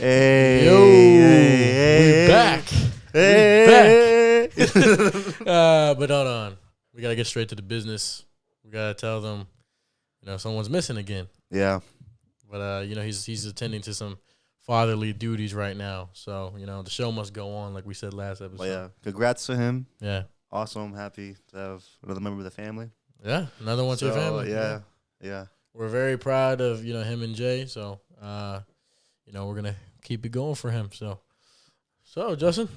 Hey, Yo, hey, we back. Hey. We back. But hold on. We got to get straight to the business. We got to tell them, someone's missing again. Yeah. But, he's attending to some fatherly duties right now. So, the show must go on, like we said last episode. Well, yeah. Congrats to him. Yeah. Also, I'm happy to have another member of the family. Yeah. Another one to your family. Yeah. We're very proud of, him and Jay. So, we're going to keep it going for him. So Justin,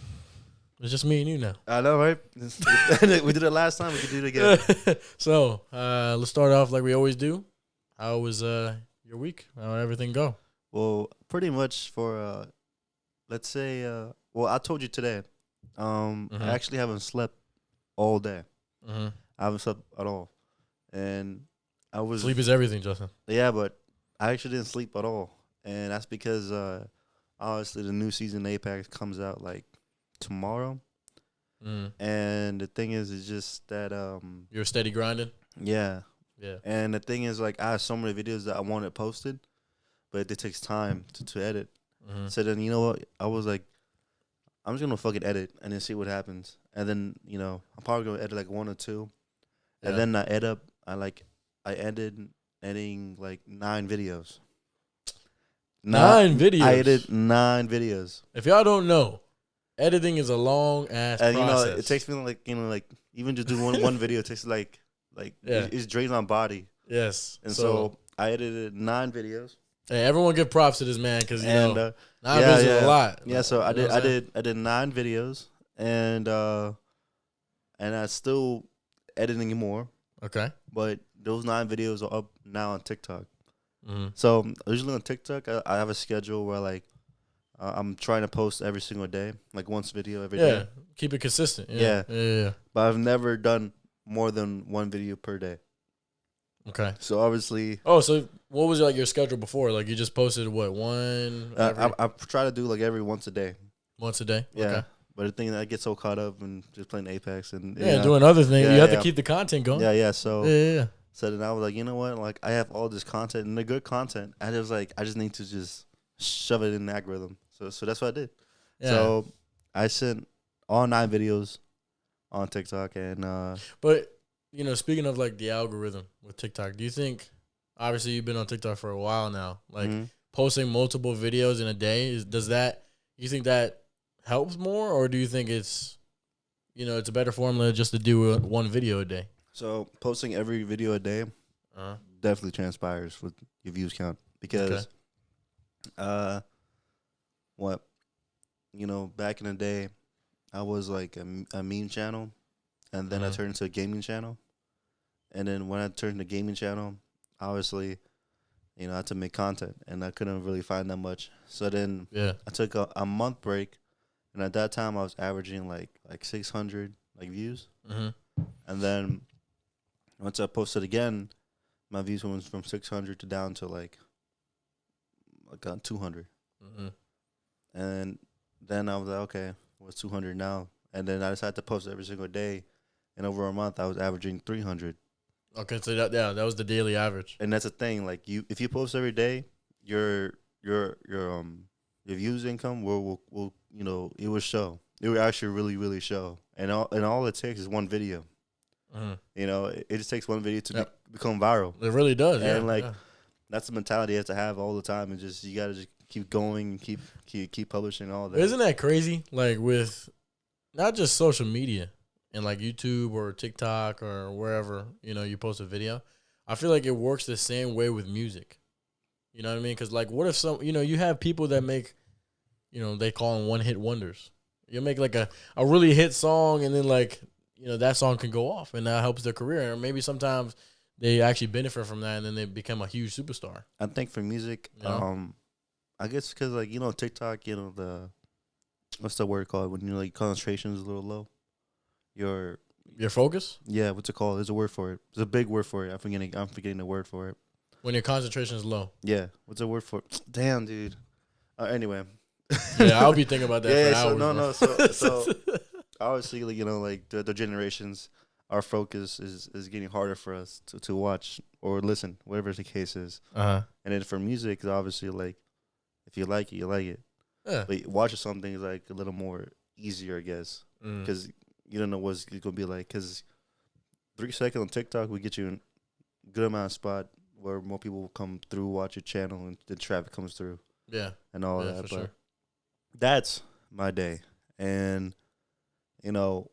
it's just me and you now. I know, right? We did it last time. We can do it again. So, let's start off like we always do. How was your week? How did everything go? Well, pretty much for, let's say, I told you today. I actually haven't slept all day. Mm-hmm. I haven't slept at all. And I was... Sleep is everything, Justin. Yeah, but I actually didn't sleep at all. And that's because, obviously, the new season Apex comes out, like, tomorrow. Mm. And the thing is, it's just that... You're steady grinding? Yeah. Yeah. And the thing is, like, I have so many videos that I wanted posted, but it takes time to edit. Mm-hmm. So then, you know what? I was like, I'm just going to fucking edit and then see what happens. And then, I'm probably going to edit, like, one or two. Yeah. And then I ended editing, like, 9 videos. 9 videos? I edited 9 videos. If y'all don't know, editing is a long-ass and, process. it takes me, like, even to do one video, it takes, like yeah. It drains my body. Yes. And so I edited 9 videos. Hey, everyone give props to this man because, 9 videos is a lot. Yeah, so I did 9 videos, and I still editing more. Okay. But those 9 videos are up now on TikTok. Mm-hmm. So usually on TikTok, I have a schedule where, like, I'm trying to post every single day, like once video every day. Yeah, keep it consistent. Yeah. But I've never done more than 1 video per day. Okay. So obviously... Oh, so what was, like, your schedule before? Like, you just posted, what, one? I try to do, like, every once a day. Once a day? Yeah. Okay. But the thing is, I get so caught up in just playing Apex and doing other things. Yeah, you have to keep the content going. Yeah. So Yeah. So then I was like, you know what? Like, I have all this content and the good content. I was like, I just need to just shove it in the algorithm. So that's what I did. Yeah. So I sent all 9 videos on TikTok and But speaking of, like, the algorithm with TikTok, do you think, obviously you've been on TikTok for a while now, like posting multiple videos in a day, you think that helps more, or do you think it's a better formula just to do one video a day? So posting every video a day definitely transpires with your views count because back in the day I was like a meme channel, and then I turned into a gaming channel, and then when I turned to gaming channel, obviously I had to make content and I couldn't really find that much. So then I took a month break, and at that time I was averaging like 600 views, and then once I posted again, my views went from 600 to down to like 200. And then I was like, okay, what's 200 now? And then I decided to post every single day. And over a month, I was averaging 300. Okay, so that was the daily average. And that's the thing. Like, if you post every day, your views income will it will show. It will actually really, really show. And all it takes is one video. It just takes one video to become viral. It really does. And that's the mentality you have to have all the time. And just you gotta just keep going and keep publishing all that. Isn't that crazy? Like, with not just social media and like YouTube or TikTok or wherever you post a video, I feel like it works the same way with music. You know what I mean? Because, like, what if you have people that make they call them one-hit wonders. You make like a really hit song, and then like that song can go off, and that helps their career. Or maybe sometimes they actually benefit from that, and then they become a huge superstar. I think for music, I guess because TikTok, the what's the word called when like concentration is a little low. Your focus? Yeah, what's it called? There's a word for it. There's a big word for it. I'm forgetting the word for it. When your concentration is low. Yeah, what's the word for it? Damn, dude. Anyway. Yeah, I'll be thinking about that for hours. So obviously, like the generations, our focus is getting harder for us to watch or listen, whatever the case is. And then for music, obviously, like, if you like it, you like it. Yeah. But watching something is like a little more easier, I guess, because you don't know what's gonna be like. Because 3 seconds on TikTok will get you in a good amount of spot where more people will come through, watch your channel, and the traffic comes through. Yeah. And all that. For But sure. that's my day. And you know,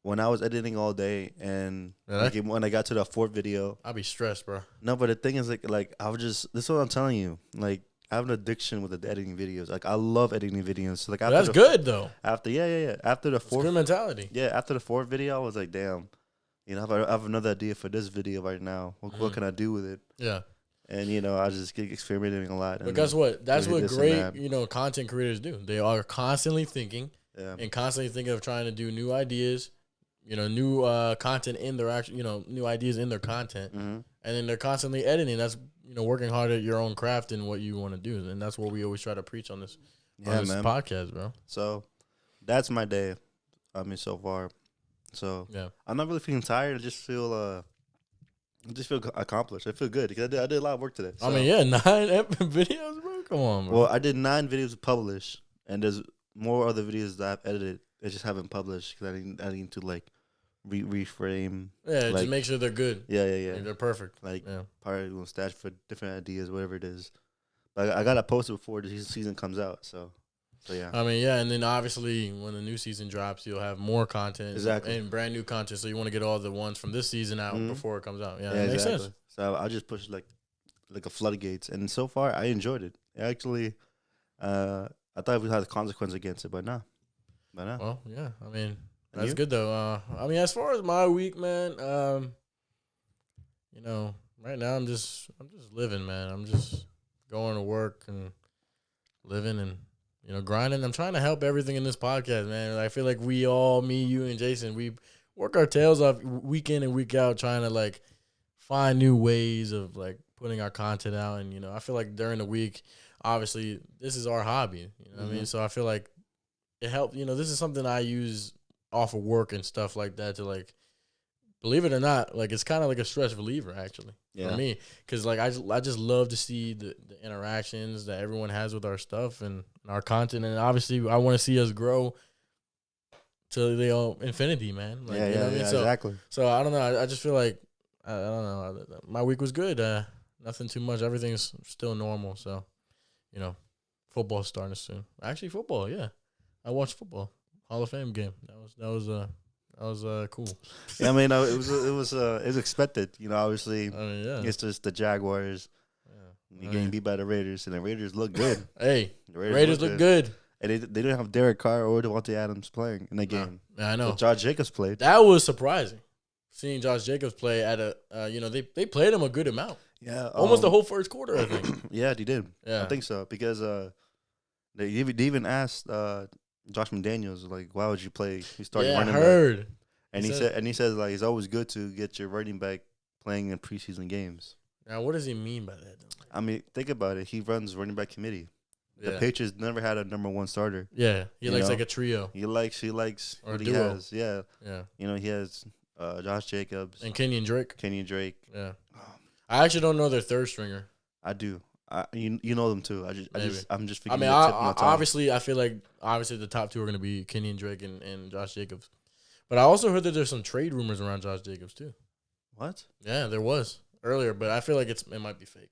when I was editing all day, and when I got to the 4th video, I'd be stressed, bro. No, but the thing is, like I was just. This is what I'm telling you. Like I have an addiction with the editing videos. Like I love editing videos. So, like That's good though. After After the 4th, good mentality. Yeah, after the 4th video, I was like, damn. You know, I have another idea for this video right now. What can I do with it? Yeah. And I just get experimenting a lot. But guess what? That's what great content creators do. They are constantly thinking and constantly thinking of trying to do new ideas. New content in their new ideas in their content, and then they're constantly editing. That's working hard at your own craft and what you want to do, and that's what we always try to preach on this podcast, bro. So that's my day. I mean, so far, I'm not really feeling tired. I just feel accomplished. I feel good because I did a lot of work today. So. I mean, 9 videos, bro. Come on, bro. Well, I did 9 videos to publish, and there's more other videos that I've edited. I just haven't published because I need to like reframe. Yeah, just make sure they're good. Yeah. Like, they're perfect. Probably stash for different ideas, whatever it is. But I gotta post it before the season comes out. So yeah. I mean, and then obviously when the new season drops, you'll have more content, and brand new content. So you want to get all the ones from this season out before it comes out. Yeah, that makes sense. So I just pushed like a floodgates, and so far I enjoyed it. Actually, I thought we had a consequence against it, but no. Well, yeah. I mean, that's good though. I mean, as far as my week, man, right now I'm just living, man. I'm just going to work and living and grinding. I'm trying to help everything in this podcast, man. I feel like we all, me, you, and Jason, we work our tails off week in and week out trying to like find new ways of like putting our content out. And I feel like during the week, obviously, this is our hobby. You know what I mean? So I feel like it helped. This is something I use off of work and stuff like that to like, believe it or not, like it's kind of like a stress reliever actually for me, because like I just love to see the interactions that everyone has with our stuff and our content, and obviously I want to see us grow to the infinity, man. Like, you know what I mean? So, exactly. So I don't know. I just feel like I don't know. My week was good. Nothing too much. Everything's still normal. So football's starting soon. Actually, football. Yeah. I watched football, Hall of Fame game. That was cool. Yeah, I mean, it was expected. Obviously, it's just the Jaguars. You're getting beat by the Raiders, and the Raiders look good. Hey, the Raiders look good. And they didn't have Derek Carr or Devontae Adams playing in that game. Yeah, I know. But Josh Jacobs played. That was surprising. Seeing Josh Jacobs play at they played him a good amount. Yeah, almost the whole first quarter, I think. Yeah, they did. Yeah, I think so because they even asked Josh McDaniels, like, why would you play? He started running back. And he said like it's always good to get your running back playing in preseason games. Now, what does he mean by that? I mean, think about it. He runs running back committee. The Patriots never had a number 1 starter. Yeah, he likes like a trio. He likes or what a he duo. has. Yeah. He has Josh Jacobs and Kenyon Drake. Yeah. I actually don't know their third stringer. I do. You know them too. I'm just. I mean, obviously, I feel like the top 2 are going to be Kenyon Drake and Josh Jacobs. But I also heard that there's some trade rumors around Josh Jacobs too. What? Yeah, there was earlier, but I feel like it might be fake.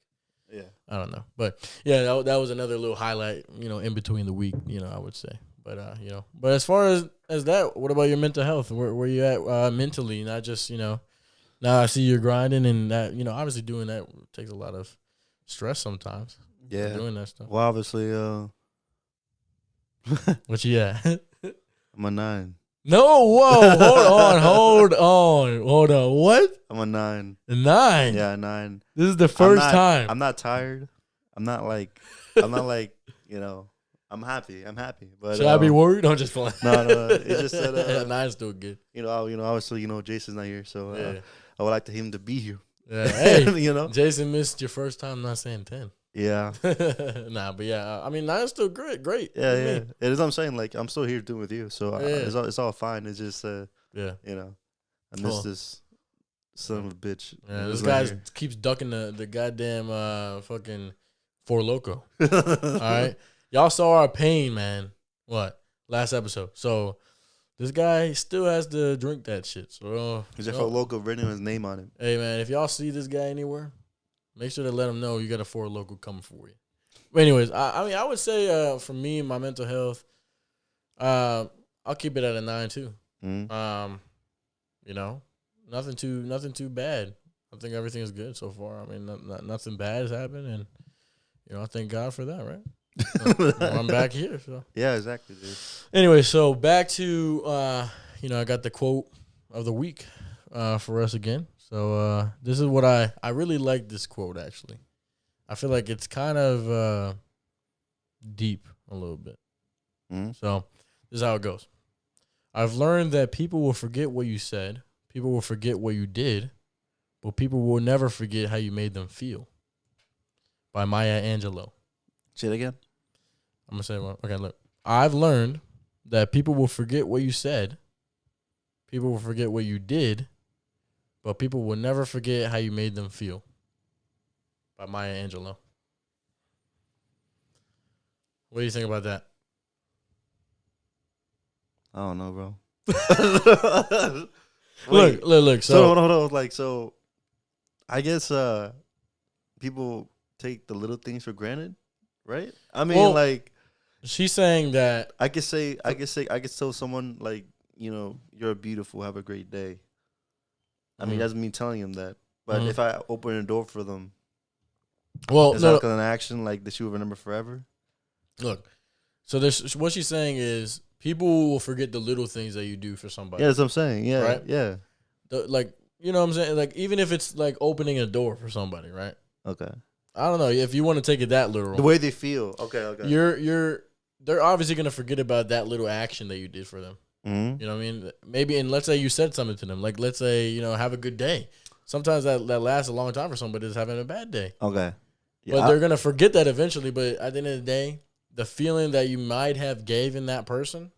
Yeah, I don't know, but yeah, that was another little highlight, in between the week, I would say. But but as far as that, what about your mental health? Where you at mentally? Not just now I see you're grinding, and that obviously doing that takes a lot of stress sometimes. Yeah, doing that stuff. Well, obviously, what you at? I'm a 9. No, whoa, hold on. What? I'm a 9. A 9? Yeah, 9. This is the first time. I'm not tired. I'm not like, I'm happy. But should I be worried? I'm just playing. No. It's just that 9's still good. Obviously, Jason's not here, so I would like him to be here. Yeah, hey, Jason missed your first time. Not saying 10. Yeah. But yeah, I mean, 9's still great. Yeah. It is what I'm saying. Like, I'm still here doing with you, so it's all fine. It's just, I miss this son of a bitch. Yeah, this guy keeps ducking the goddamn fucking Four Loko. All right. Y'all saw our pain, man. What? Last episode. So this guy still has to drink that shit. So He's a local written his name on it. Hey man, if y'all see this guy anywhere, make sure to let him know you got a Ford local coming for you. But anyways, I mean I would say for me, my mental health, I'll keep it at a 9 too. Mm-hmm. You know, nothing too bad. I think everything is good so far. I mean, nothing bad has happened, and you know, I thank God for that, right? So, I'm back here. So yeah, exactly, dude. Anyway, so back to you know, I got the quote of the week for us again. So this is what I really like this quote actually. I feel like it's kind of deep a little bit. Mm-hmm. So this is how it goes. I've learned that people will forget what you said, people will forget what you did, but people will never forget how you made them feel. By Maya Angelou. Say it again. I'm gonna say one. Okay, look. I've learned that people will forget what you said, people will forget what you did, but people will never forget how you made them feel. By Maya Angelou. What do you think about that? I don't know, bro. Look. So hold on. Like, so I guess people take the little things for granted, right? I mean, well, like, she's saying that I could tell someone, like, you know, you're beautiful, have a great day. I mean, that's me telling them that. But if I open a door for them, is that like an action like that you will remember forever? Look, so there's what she's saying is people will forget the little things that you do for somebody. Yeah, that's what I'm saying. Yeah, right? Yeah. Like, you know what I'm saying? Like, even if it's like opening a door for somebody, right? Okay. I don't know if you want to take it that literal. The way they feel. Okay. They're obviously gonna forget about that little action that you did for them. Mm-hmm. You know what I mean? Maybe, and let's say you said something to them, like let's say, you know, have a good day. Sometimes that lasts a long time for somebody that's having a bad day. Okay. Yeah, but they're gonna forget that eventually. But at the end of the day, the feeling that you might have given that person,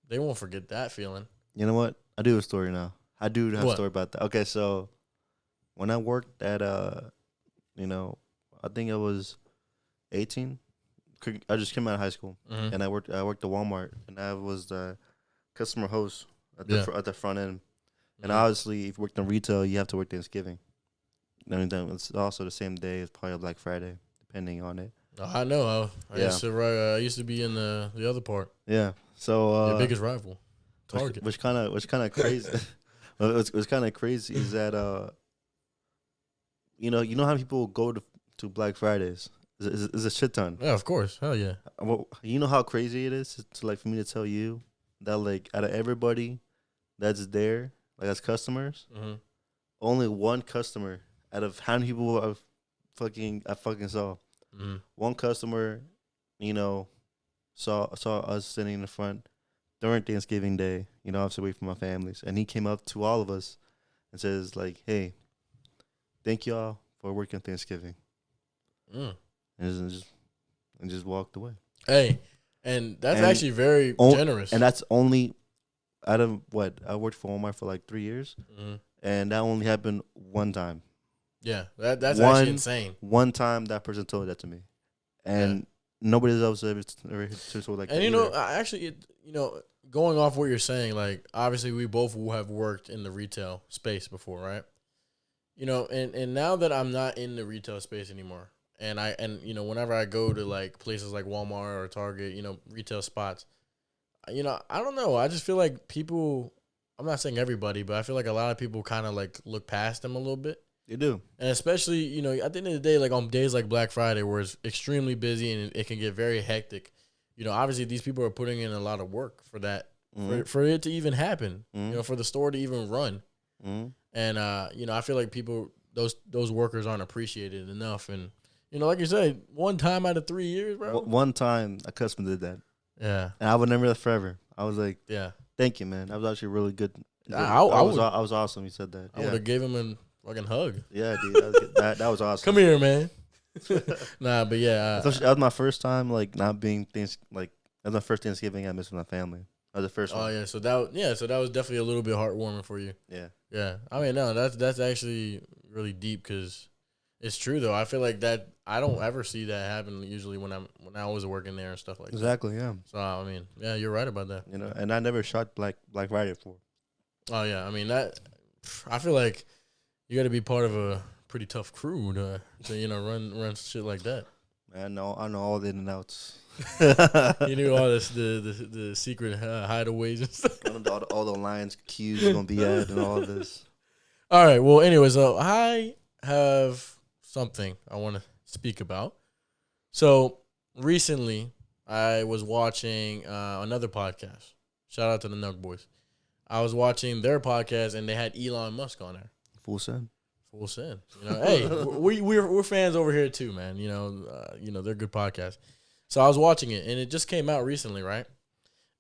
they won't forget that feeling. You know what? I do have a story now. I do have a story about that. Okay, so when I worked at you know, I think I was 18. I just came out of high school, and I worked at Walmart, and I was the customer host at the front end. And obviously, if you worked in retail, you have to work Thanksgiving. I mean, it's also the same day as probably Black Friday, depending on it. I know. I used to be in the other part. Yeah. So your biggest rival, Target. Which kind of crazy. What's kind of crazy is that you know how people go to Black Fridays. It's a shit ton. Yeah, of course. Hell yeah. Well, you know how crazy it is to like for me to tell you that like out of everybody that's there, like as customers, only one customer out of how many people I fucking saw. One customer, you know, saw us sitting in the front during Thanksgiving Day, you know, I was away from my families, and he came up to all of us and says like, "Hey, thank y'all for working Thanksgiving," and just walked away. Hey, and that's actually very generous. And that's only out of what I worked for Walmart for like 3 years, and that only happened one time. Yeah, that's actually insane. One time that person told that to me, and nobody else ever told like that. And you know, actually, you know, going off what you're saying, like obviously we both have worked in the retail space before, right? You know, and now that I'm not in the retail space anymore, and you know, whenever I go to like places like Walmart or Target, you know, retail spots, you know, I don't know, I just feel like people, I'm not saying everybody, but I feel like a lot of people kind of like look past them a little bit. They do. And especially, you know, at the end of the day, like on days like Black Friday where it's extremely busy and it can get very hectic, you know, obviously these people are putting in a lot of work for that, for it to even happen, you know, for the store to even run. And, you know, I feel like people, those workers aren't appreciated enough. And, you know, like you said, one time out of 3 years, bro. One time a customer did that. Yeah. And I would remember that forever. I was like, yeah, thank you, man. That was actually really good. I was awesome. You said that. I would have gave him a fucking hug. Yeah, dude. That was awesome. Come here, man. Nah, but yeah. That was my first time, like, not being that was my first Thanksgiving I missed with my family. That was the first one. Oh, yeah. So that was definitely a little bit heartwarming for you. Yeah. Yeah. I mean, no, that's actually really deep because, It's true though. I feel like that I don't ever see that happen usually when I was working there and stuff like that. Exactly, yeah. So I mean, yeah, you're right about that. You know, and I never shot Black Friday before. Oh yeah, I mean that. I feel like you got to be part of a pretty tough crew to run shit like that. I know all the ins and outs. You knew all this the secret hideaways and stuff. all the lines, cues gonna be at, and all this. All right. Well, anyway, so I have something I want to speak about. So recently, I was watching another podcast. Shout out to the Nug Boys. I was watching their podcast, and they had Elon Musk on there. Full send. Full send. You know, hey, we're fans over here too, man. You know, they're good podcasts. So I was watching it, and it just came out recently, right?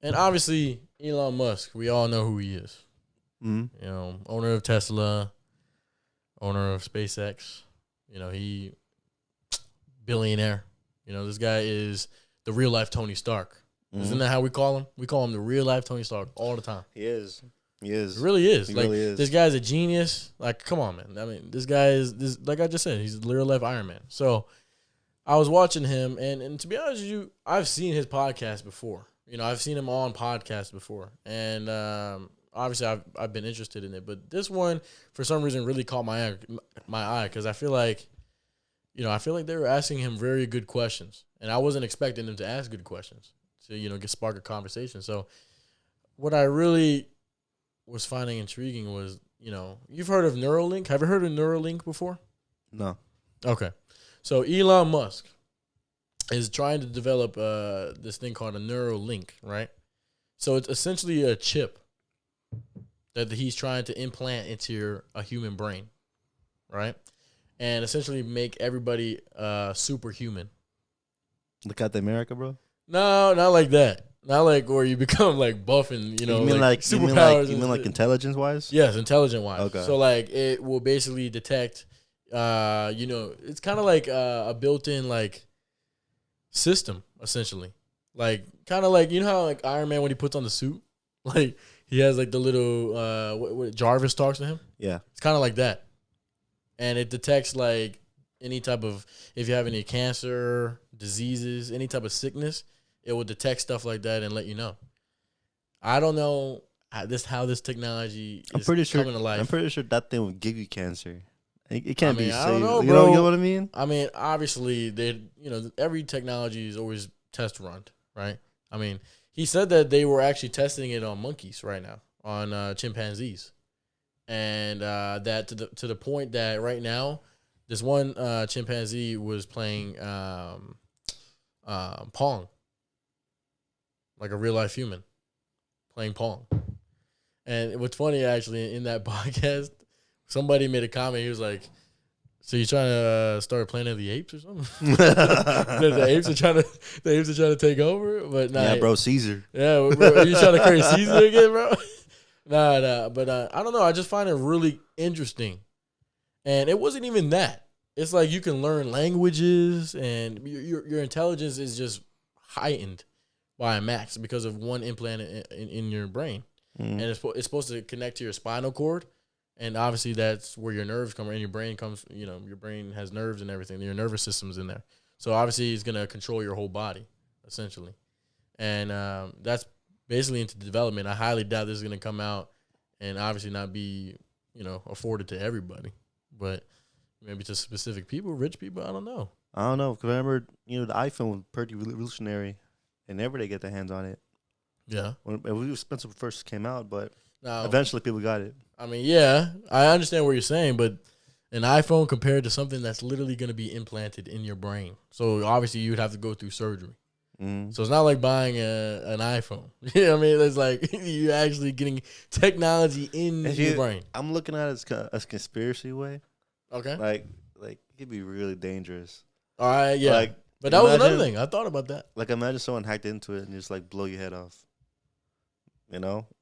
And obviously, Elon Musk, we all know who he is. Mm-hmm. You know, owner of Tesla, owner of SpaceX. You know, he billionaire. You know, this guy is the real life Tony Stark. Mm-hmm. Isn't that how we call him? We call him the real life Tony Stark all the time. He is. He is. He really is. He like really is. This guy's a genius. Like, come on, man. I mean, this guy is like I just said, he's the real life Iron Man. So I was watching him, and to be honest with you, I've seen his podcast before. You know, I've seen him on podcasts before, and obviously I've been interested in it. But this one, for some reason, really caught my eye because I feel like they were asking him very good questions, and I wasn't expecting them to ask good questions to spark a conversation. So what I really was finding intriguing was, you've heard of Neuralink. Have you heard of Neuralink before? No. Okay. So Elon Musk is trying to develop this thing called a Neuralink, right? So it's essentially a chip that he's trying to implant into a human brain, right? And essentially make everybody superhuman. Look at the America, bro. No, not like that. Not like where you become like buff and, You mean superpowers. You mean like intelligence wise? Yes, intelligent wise. Okay. So like it will basically detect, it's kind of like a built-in like system essentially. Like kind of like, you know how like Iron Man when he puts on the suit, like he has like the little what Jarvis talks to him. Yeah. It's kind of like that, and it detects like any type of, if you have any cancer, diseases, any type of sickness, it will detect stuff like that and let you know. I don't know how this technology is coming to life. I'm pretty sure that thing will give you cancer. It can't be I safe. don't know, you bro. know what I mean? I mean, obviously, every technology is always test run, right? I mean, he said that they were actually testing it on monkeys right now, on chimpanzees, and that to the point that right now, this one chimpanzee was playing Pong, like a real life human playing Pong. And what's funny actually in that podcast, somebody made a comment. He was like, "So you trying to start Planet of the Apes or something?" the apes are trying to take over, but nah, yeah, bro, Caesar. Yeah, bro, you trying to create Caesar again, bro? Nah, but I don't know. I just find it really interesting, and it wasn't even that. It's like you can learn languages, and your intelligence is just heightened by a max because of one implant in your brain, and it's supposed to connect to your spinal cord. And obviously, that's where your nerves come, and your brain comes. Your brain has nerves and everything. Your nervous system's in there. So obviously, it's gonna control your whole body, essentially. And that's basically into development. I highly doubt this is gonna come out, and obviously not be, afforded to everybody, but maybe to specific people, rich people. I don't know. I don't know. Because I remember, the iPhone was pretty revolutionary, and everybody get their hands on it. Yeah, It was expensive when it first came out, but now, eventually people got it. I mean, yeah, I understand what you're saying, but an iPhone compared to something that's literally going to be implanted in your brain. So obviously you'd have to go through surgery. So it's not like buying an iPhone. You know what I mean? It's like you're actually getting technology in your brain. I'm looking at it as a conspiracy way. Okay. Like it could be really dangerous. All right, yeah. But that was another thing. I thought about that. Like imagine someone hacked into it and just like blow your head off.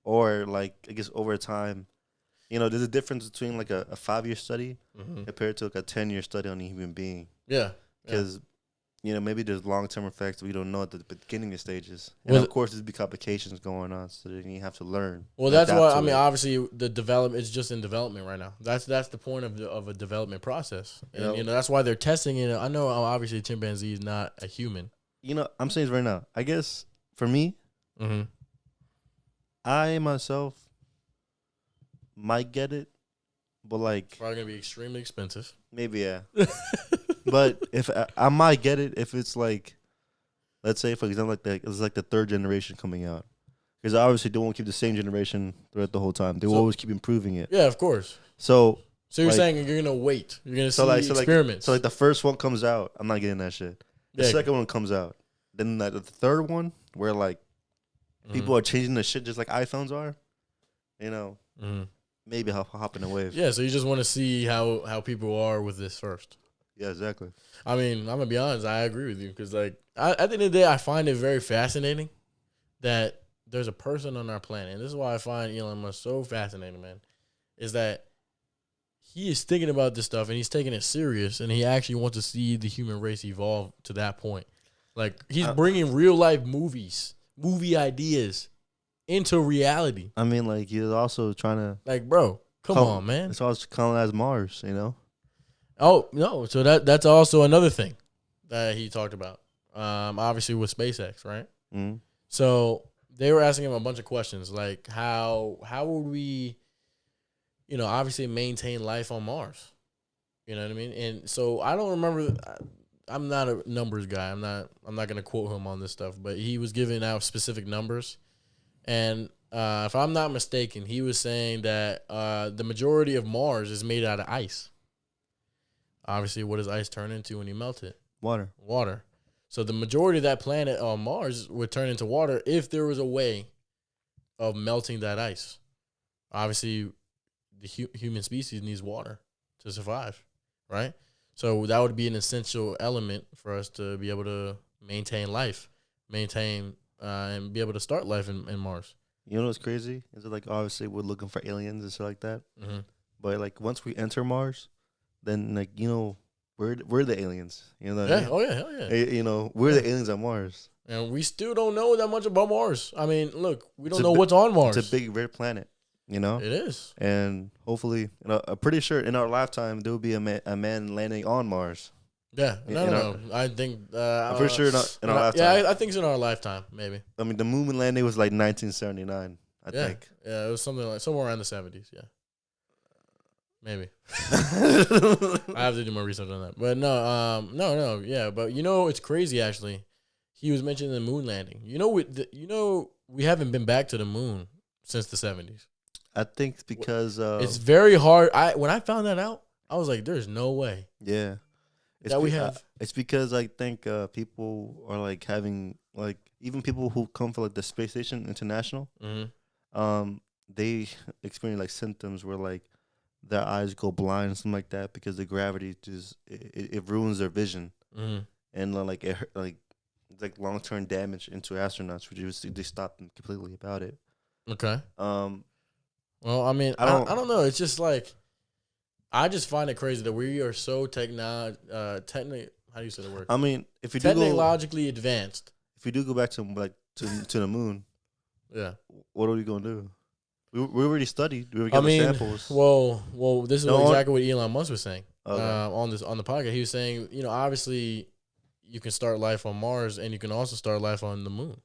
Or like I guess over time. There's a difference between like a 5-year study compared to like a 10-year study on a human being. Yeah. Because maybe there's long-term effects we don't know at the beginning of stages. And, Well, of course, there's be complications going on, so then you have to learn. Well, and that's adapt why to I mean, it. obviously, the development is just in development right now. That's the point of a development process, and that's why they're testing it. I know obviously a chimpanzee is not a human. I'm saying this right now. I guess for me, I myself might get it, but like Probably gonna be extremely expensive. maybe yeah. But if I might get it if it's like, let's say for example, it's like the third generation coming out. Because obviously they won't keep the same generation throughout the whole time. They will always keep improving it. Yeah, of course. So you're saying you're gonna wait. You're gonna see experiments. So the first one comes out, I'm not getting that shit. The second one comes out. Then the third one, where like people are changing the shit just like iPhones are, maybe I'll hop in the wave. Yeah, so you just want to see how people are with this first. Yeah, exactly. I mean, I'm gonna be honest. I agree with you because like at the end of the day, I find it very fascinating that there's a person on our planet, and this is why I find Elon Musk so fascinating, man, is that he is thinking about this stuff and he's taking it serious, and he actually wants to see the human race evolve to that point. Like, he's bringing real life movie ideas into reality. I mean, like, he's also trying to like, bro, come on, man. It's also colonize Mars, Oh no, so that's also another thing that he talked about. Obviously with SpaceX, right? Mm-hmm. So they were asking him a bunch of questions like how would we, obviously maintain life on Mars? You know what I mean? And so I don't remember. I'm not a numbers guy. I'm not gonna quote him on this stuff, but he was giving out specific numbers, and if I'm not mistaken, he was saying that the majority of Mars is made out of ice. Obviously, what does ice turn into when you melt it? Water. So the majority of that planet on Mars would turn into water if there was a way of melting that ice. Obviously, the human species needs water to survive, right? So that would be an essential element for us to be able to maintain life, and be able to start life in Mars. You know what's crazy? Is it like obviously we're looking for aliens and shit like that, but like once we enter Mars, then like we're the aliens. You know what I mean? Oh yeah, hell yeah. We're the aliens on Mars, and we still don't know that much about Mars. I mean, look, we don't know what's on Mars. It's a big red planet. It is, and hopefully, I'm pretty sure in our lifetime there will be a man landing on Mars. Yeah, no. I think I'm pretty sure in our lifetime. Yeah, I think it's in our lifetime, maybe. I mean, the moon landing was like 1979. I think. Yeah, it was something like somewhere around the 70s. Yeah, maybe. I have to do more research on that, but no, yeah, but it's crazy actually. He was mentioning the moon landing. We haven't been back to the moon since the 70s. I think it's because it's very hard. When I found that out, I was like, "There's no way." Yeah, we have. It's because I think people are like having like even people who come for like the Space Station International, they experience like symptoms where like their eyes go blind and something like that because the gravity just it ruins their vision, and like it's like long-term damage into astronauts, which they stop them completely about it. Okay. Well, I mean, I don't know. It's just like, I just find it crazy that we are so technically, how do you say the word? I mean, if you technologically advanced. If we do go back to to the moon, yeah, what are we gonna do? We already studied. We got the samples. Well, this is exactly what Elon Musk was saying on the podcast. He was saying, obviously, you can start life on Mars and you can also start life on the moon.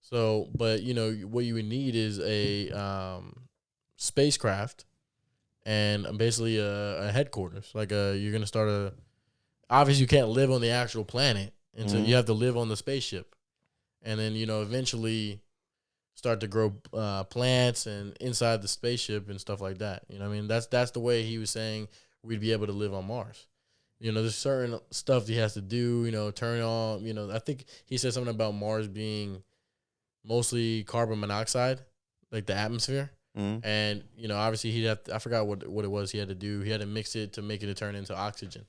So, but what you would need is a spacecraft and basically a headquarters. Like you're gonna start obviously you can't live on the actual planet until you have to live on the spaceship, and then eventually start to grow plants and inside the spaceship and stuff like that. I mean, that's the way he was saying we'd be able to live on Mars. There's certain stuff he has to do. Turn on. I think he said something about Mars being mostly carbon monoxide, like the atmosphere. And, obviously he'd have to, I forgot what it was he had to do. He had to mix it to make it to turn into oxygen.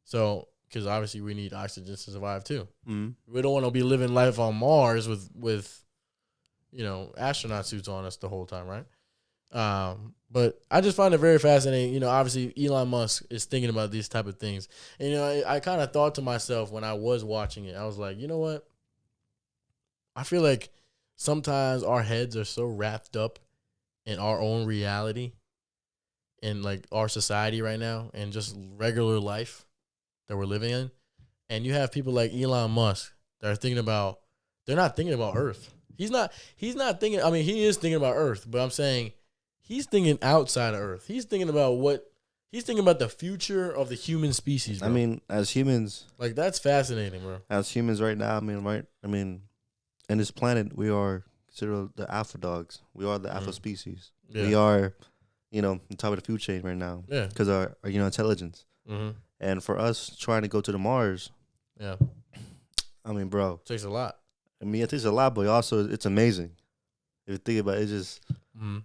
So, because obviously we need oxygen to survive too. We don't want to be living life on Mars with astronaut suits on us the whole time, right? But I just find it very fascinating. You know, obviously Elon Musk is thinking about these type of things. And, you know, I kind of thought to myself when I was watching it, I was like, you know what? I feel like sometimes our heads are so wrapped up in our own reality in like our society right now and just regular life that we're living in. And you have people like Elon Musk that are thinking about, they're not thinking about Earth. He's not thinking, I mean, he is thinking about Earth, but I'm saying he's thinking outside of Earth. He's thinking about the future of the human species, bro. I mean, as humans. Like, that's fascinating, bro. As humans right now, in this planet, we are considered the alpha dogs. We are the alpha species. Yeah. We are, on top of the food chain right now. Yeah. Because our intelligence. Mm-hmm. And for us trying to go to the Mars. Yeah. I mean, bro. It takes a lot. I mean, it takes a lot, but also it's amazing. If you think about it, it's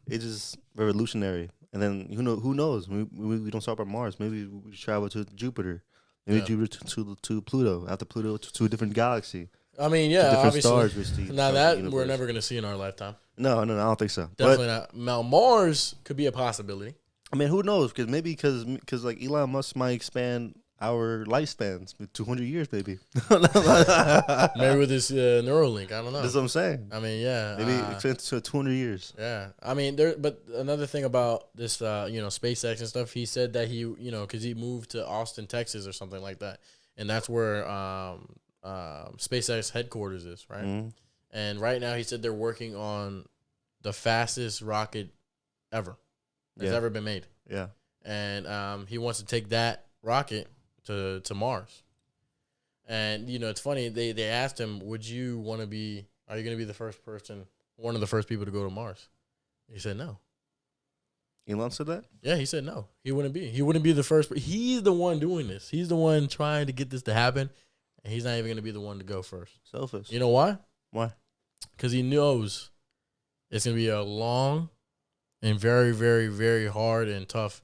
just revolutionary. And then who knows? We don't stop at Mars. Maybe we travel to Jupiter. Maybe Jupiter to Pluto. After Pluto to a different galaxy. I mean, yeah, different stars. Now that we're never going to see in our lifetime. No, I don't think so. Definitely not. Now Mars could be a possibility. I mean, who knows? Because like Elon Musk might expand our lifespans with 200 years, maybe. Maybe with this Neuralink, I don't know. That's what I'm saying. I mean, yeah. Maybe extend to 200 years. Yeah. I mean, but another thing about this, SpaceX and stuff, he said that he, because he moved to Austin, Texas or something like that. And that's where SpaceX headquarters is, right? Mm-hmm. And right now he said they're working on the fastest rocket ever that's ever been made. Yeah. And he wants to take that rocket to Mars. And, it's funny, they asked him, are you going to be the first person, one of the first people to go to Mars? He said no. Elon said that? Yeah, he said no. He wouldn't be. He wouldn't be the first. He's the one doing this. He's the one trying to get this to happen, and he's not even going to be the one to go first. Selfish. You know why? Why? Because he knows it's going to be a long and very, very, very hard and tough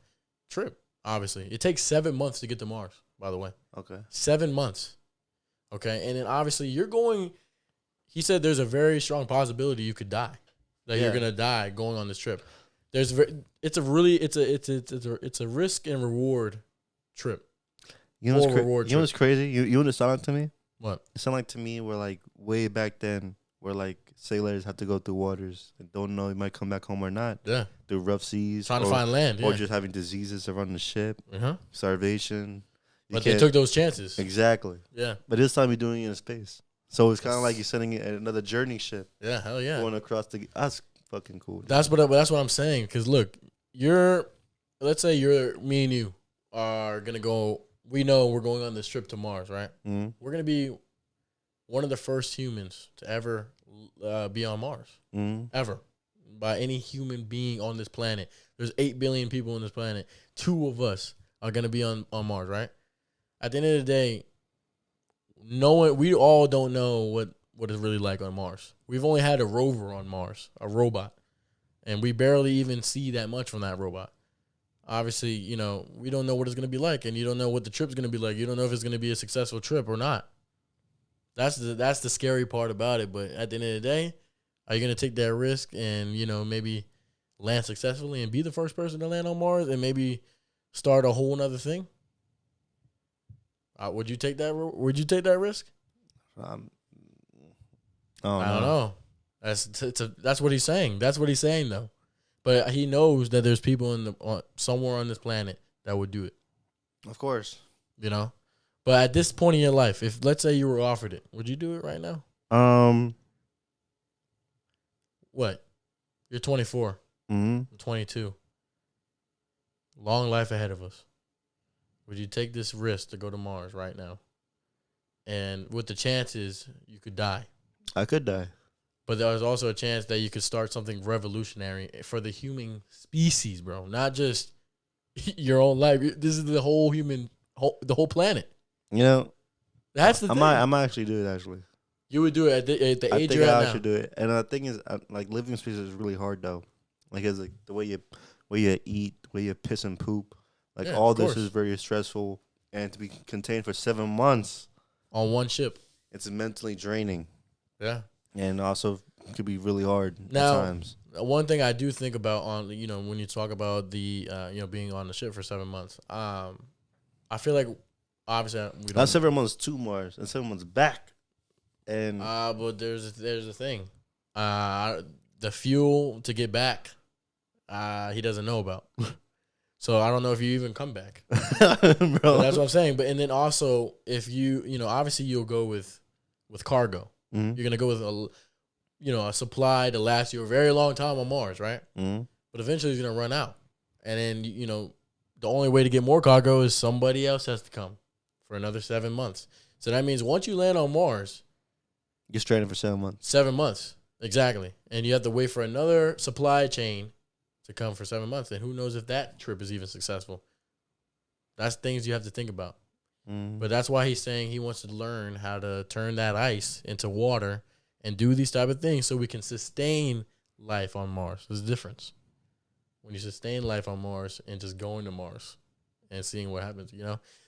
trip, obviously. It takes 7 months to get to Mars, by the way. Okay. 7 months. Okay. And then obviously he said there's a very strong possibility you could die. You're going to die going on this trip. It's a risk and reward trip. You know what's crazy? You want to sound like to me? What? It sounded like to me where like way back then where like sailors had to go through waters and don't know you might come back home or not. Yeah. Through rough seas. Trying to find land. Or just having diseases around the ship. Uh-huh. Starvation. But they took those chances. Exactly. Yeah. But this time you're doing it in space. So it's kind of like you're sending it at another journey ship. Yeah, hell yeah. Going across that's fucking cool. Dude. That's what I'm saying. Because look, let's say me and you are gonna go. We know we're going on this trip to Mars, right? Mm-hmm. We're gonna be one of the first humans to ever be on Mars, ever, by any human being on this planet. There's 8 billion people on this planet. 2 of us are gonna be on Mars, right? At the end of the day, we all don't know what it's really like on Mars. We've only had a rover on Mars, a robot, and we barely even see that much from that robot. Obviously, we don't know what it's going to be like, and you don't know what the trip's going to be like. You don't know if it's going to be a successful trip or not. That's the scary part about it. But at the end of the day, are you going to take that risk and, maybe land successfully and be the first person to land on Mars and maybe start a whole nother thing? Would you take that risk? I don't know. That's what he's saying. That's what he's saying, though. But he knows that there's people somewhere on this planet that would do it. Of course. But at this point in your life, if let's say you were offered it, would you do it right now? What? You're 24. Mm-hmm. 22. Long life ahead of us. Would you take this risk to go to Mars right now? And with the chances, you could die. I could die. But there's also a chance that you could start something revolutionary for the human species, bro. Not just your own life. This is the whole the whole planet. That's the thing. I might actually do it, actually. You would do it at the age you're at now. I think I actually do it. And the thing is, like, living in space is really hard, though. Like, it's like the way you eat, the way you piss and poop. Like, all this is very stressful. And to be contained for 7 months. On one ship. It's mentally draining. Yeah. And also could be really hard now, at times. One thing I do think about on when you talk about the being on the ship for 7 months, I feel like obviously we don't. Not 7 months to Mars, and 7 months back. And but there's a thing, the fuel to get back, he doesn't know about. So I don't know if you even come back. bro, But that's what I'm saying. But and then also if obviously you'll go with cargo. Mm-hmm. You're gonna go with a supply to last you a very long time on Mars, right? Mm-hmm. But eventually it's gonna run out, and then the only way to get more cargo is somebody else has to come for another 7 months. So that means once you land on Mars, You're stranded for 7 months. 7 months exactly, and you have to wait for another supply chain to come for 7 months. And who knows if that trip is even successful? That's things you have to think about. Mm-hmm. But that's why he's saying he wants to learn how to turn that ice into water and do these type of things so we can sustain life on Mars. There's a difference when you sustain life on Mars and just going to Mars and seeing what happens.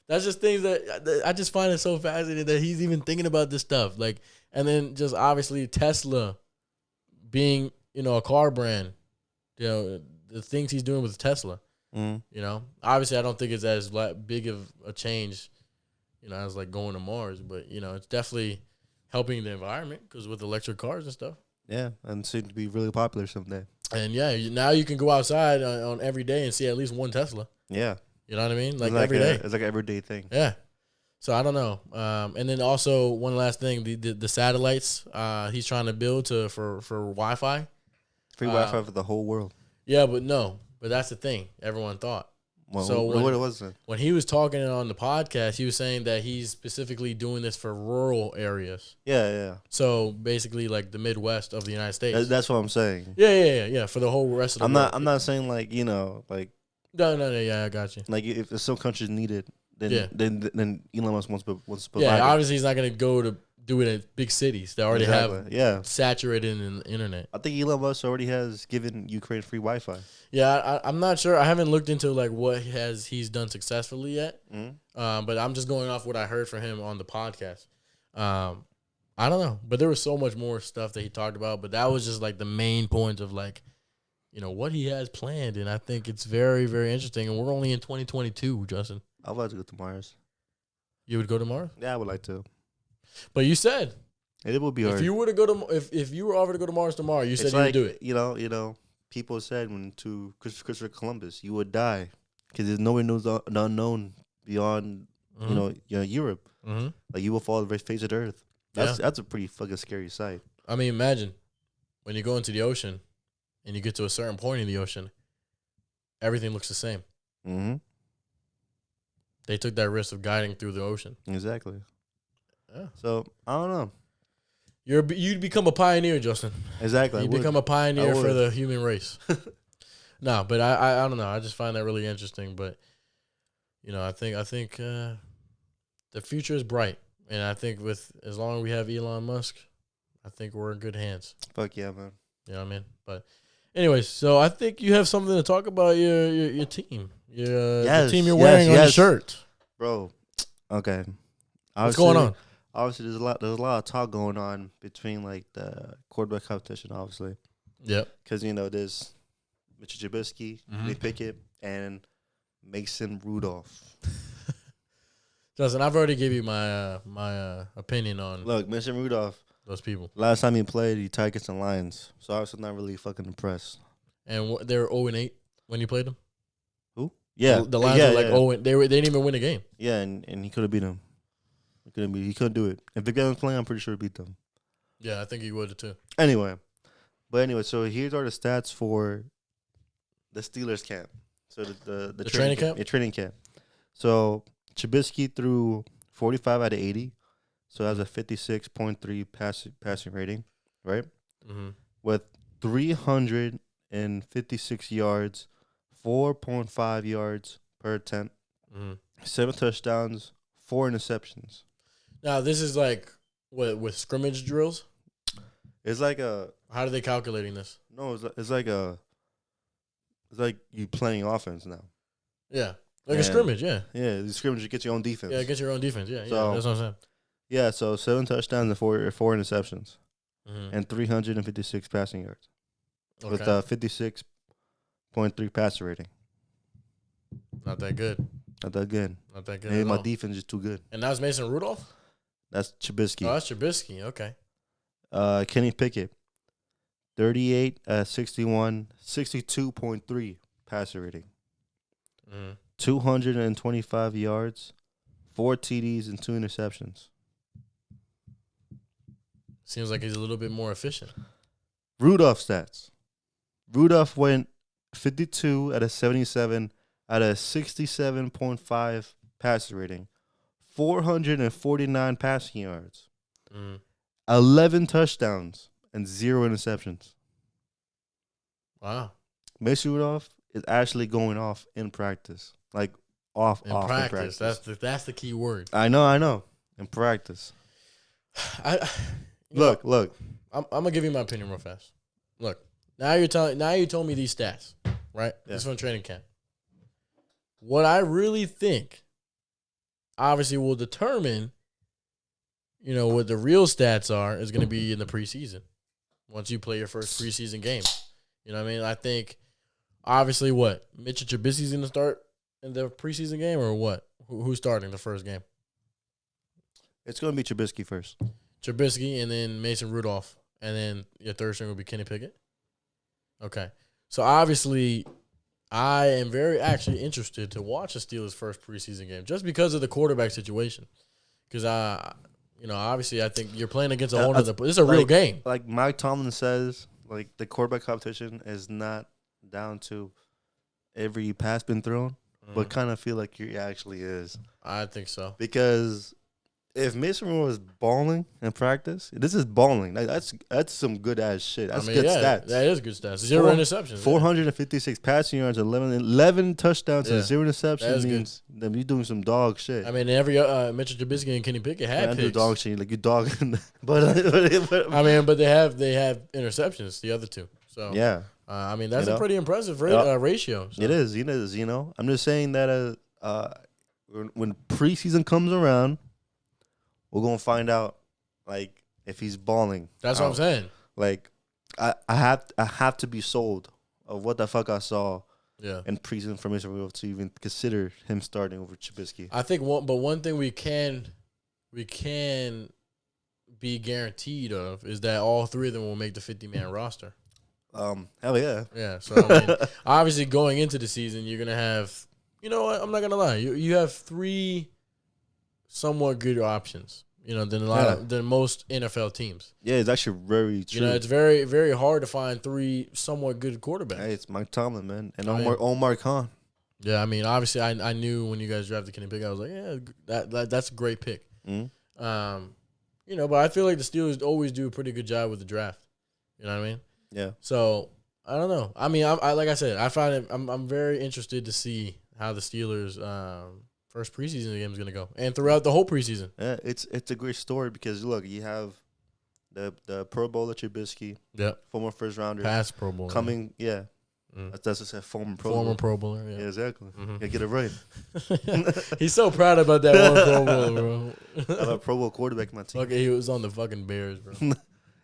That's just things that I just find it so fascinating that he's even thinking about this stuff. Like, and then just obviously Tesla being a car brand, the things he's doing with Tesla. Mm-hmm. Obviously I don't think it's as big of a change, as like going to Mars, but it's definitely helping the environment because with electric cars and stuff. Yeah, and seem to be really popular someday. And yeah, now you can go outside on every day and see at least one Tesla. Yeah. You know what I mean? Like every day. It's like an everyday thing. Yeah. So I don't know. And then also one last thing, the satellites he's trying to build for Wi-Fi. Free Wi-Fi for the whole world. Yeah, but that's the thing. Everyone thought. Well, so what was it? When he was talking on the podcast, he was saying that he's specifically doing this for rural areas. Yeah. So basically, like the Midwest of the United States. That's what I'm saying. Yeah. For the whole rest of the world. I'm not saying like No. Yeah, I got you. Like if some countries need it, then Elon Musk wants to provide. Yeah, obviously he's not going to go to do it in big cities that already have saturated in the internet. I think Elon Musk already has given Ukraine free Wi-Fi. Yeah, I'm not sure. I haven't looked into like what he's done successfully yet. Mm-hmm. But I'm just going off what I heard from him on the podcast. I don't know, but there was so much more stuff that he talked about. But that was just like the main point of like, what he has planned, and I think it's very, very interesting. And we're only in 2022, Justin. I'd like to go to Mars. You would go to Mars? Yeah, I would like to. But you said it would be hard. If you were to go to if you were offered to go to Mars tomorrow, you said you would do it. People said to Christopher Columbus, you would die because there's nobody knows the unknown beyond Europe. Mm-hmm. Like you will fall the face of the earth. That's a pretty fucking scary sight. I mean, imagine when you go into the ocean and you get to a certain point in the ocean, everything looks the same. Mm-hmm. They took that risk of guiding through the ocean. Exactly. Yeah. So I don't know. You'd become a pioneer, Justin. Exactly. You become a pioneer for the human race. No, but I don't know. I just find that really interesting. But I think the future is bright, and I think as long as we have Elon Musk, I think we're in good hands. Fuck yeah, man. You know what I mean? But anyways, so I think you have something to talk about your team. The team you're wearing on your shirt. Bro. Okay. What's going on? Obviously, there's a lot of talk going on between like the quarterback competition, obviously. Yep. Because there's Mitchell Trubisky, Lee Pickett, and Mason Rudolph. Justin, I've already gave you my opinion on. Look, Mason Rudolph. Those people. Last time he played, he tied against the Lions, so I was not really fucking impressed. And they were 0-8 when you played them. Who? Yeah, the Lions were like 0. They didn't even win a game. Yeah, and he could have beat them. He couldn't do it. If Big Ben was playing, I'm pretty sure he beat them. Yeah, I think he would too. Anyway, so here's are the stats for the Steelers camp. So the training camp? Yeah, training camp. So Trubisky threw 45 out of 80. So that's a 56.3 passing rating, right? Mm-hmm. With 356 yards, 4.5 yards per attempt, 7 touchdowns, 4 interceptions. Now, this is like, what, with scrimmage drills? It's like a... How are they calculating this? No, it's like you playing offense now. Yeah. Like a scrimmage, yeah. Yeah, the scrimmage, you get your own defense. Yeah, get your own defense, yeah. So, that's what I'm saying. Yeah, so 7 touchdowns and 4 interceptions. Mm-hmm. And 356 passing yards. with a 56.3 passer rating. Not that good. Not that good. Not that good. Maybe my defense is too good. And that was Mason Rudolph? That's Trubisky. Oh, that's Trubisky. Okay. Kenny Pickett, 38 61, 62.3 passer rating. 225 yards, 4 TDs, and 2 interceptions. Seems like he's a little bit more efficient. Rudolph stats. Rudolph went 52 out of 77 out of 67.5 passer rating, 449 passing yards, 11 touchdowns, and 0 interceptions. Wow. Mason Rudolph is actually going off in practice. Like, off in practice. That's the key word. I know. In practice. Look. I'm gonna give you my opinion real fast. Look, now you told me these stats, right? Yeah. This is from training camp. What I really think, obviously, will determine, what the real stats are is going to be in the preseason. Once you play your first preseason game, you know what I mean. I think, obviously, what Mitchell Trubisky's going to start in the preseason game, or what? Who's starting the first game? It's going to be Trubisky first. Trubisky, and then Mason Rudolph, and then your third string will be Kenny Pickett. Okay, so obviously, I am very actually interested to watch the Steelers' first preseason game just because of the quarterback situation. Because obviously, I think you're playing against a whole other. This is a real game. Like Mike Tomlin says, like the quarterback competition is not down to every pass been thrown, but kind of feel like it actually is. I think so. Because if Mason Rudolph was balling in practice, this is balling. Like, that's some good ass shit. That's good stats. That is good stats. 0 interceptions. 456 passing yards, 11 touchdowns, and 0 interceptions means that you're doing some dog shit. I mean, every Mitchell Trubisky and Kenny Pickett had picks. Dog shit, like you dogging. but but they have interceptions. The other two. So yeah, I mean that's a pretty impressive ratio. So. It is. I'm just saying that when preseason comes around, we're gonna find out, like, if he's balling. That's what I'm saying. Like, I have to be sold of what the fuck I saw. Yeah. In preseason for Mason Rudolph to even consider him starting over Trubisky. I think one thing we can be guaranteed of is that all three of them will make the 50-man roster. Hell yeah. Yeah. So I mean, obviously going into the season, you're gonna have. You know what? I'm not gonna lie. You have 3. Somewhat good options, than most NFL teams. Yeah, it's actually very true. It's very, very hard to find 3 somewhat good quarterbacks. Hey, it's Mike Tomlin, man, and Omar Khan. Yeah, I mean, obviously, I knew when you guys drafted Kenny Pickett, I was like, yeah, that's a great pick. Mm-hmm. But I feel like the Steelers always do a pretty good job with the draft. You know what I mean? Yeah. So I don't know. I mean, I like I said, I find it. I'm very interested to see how the Steelers. First preseason game is going to go, and throughout the whole preseason. Yeah, it's a great story because look, you have the Pro Bowler Trubisky, former first rounder, past Pro Bowler, coming, that's what I said, former Pro Bowler, yeah, exactly, yeah, get it right. He's so proud about that one Pro Bowler, bro. I have a Pro Bowl quarterback in my team. Okay, he was on the fucking Bears, bro.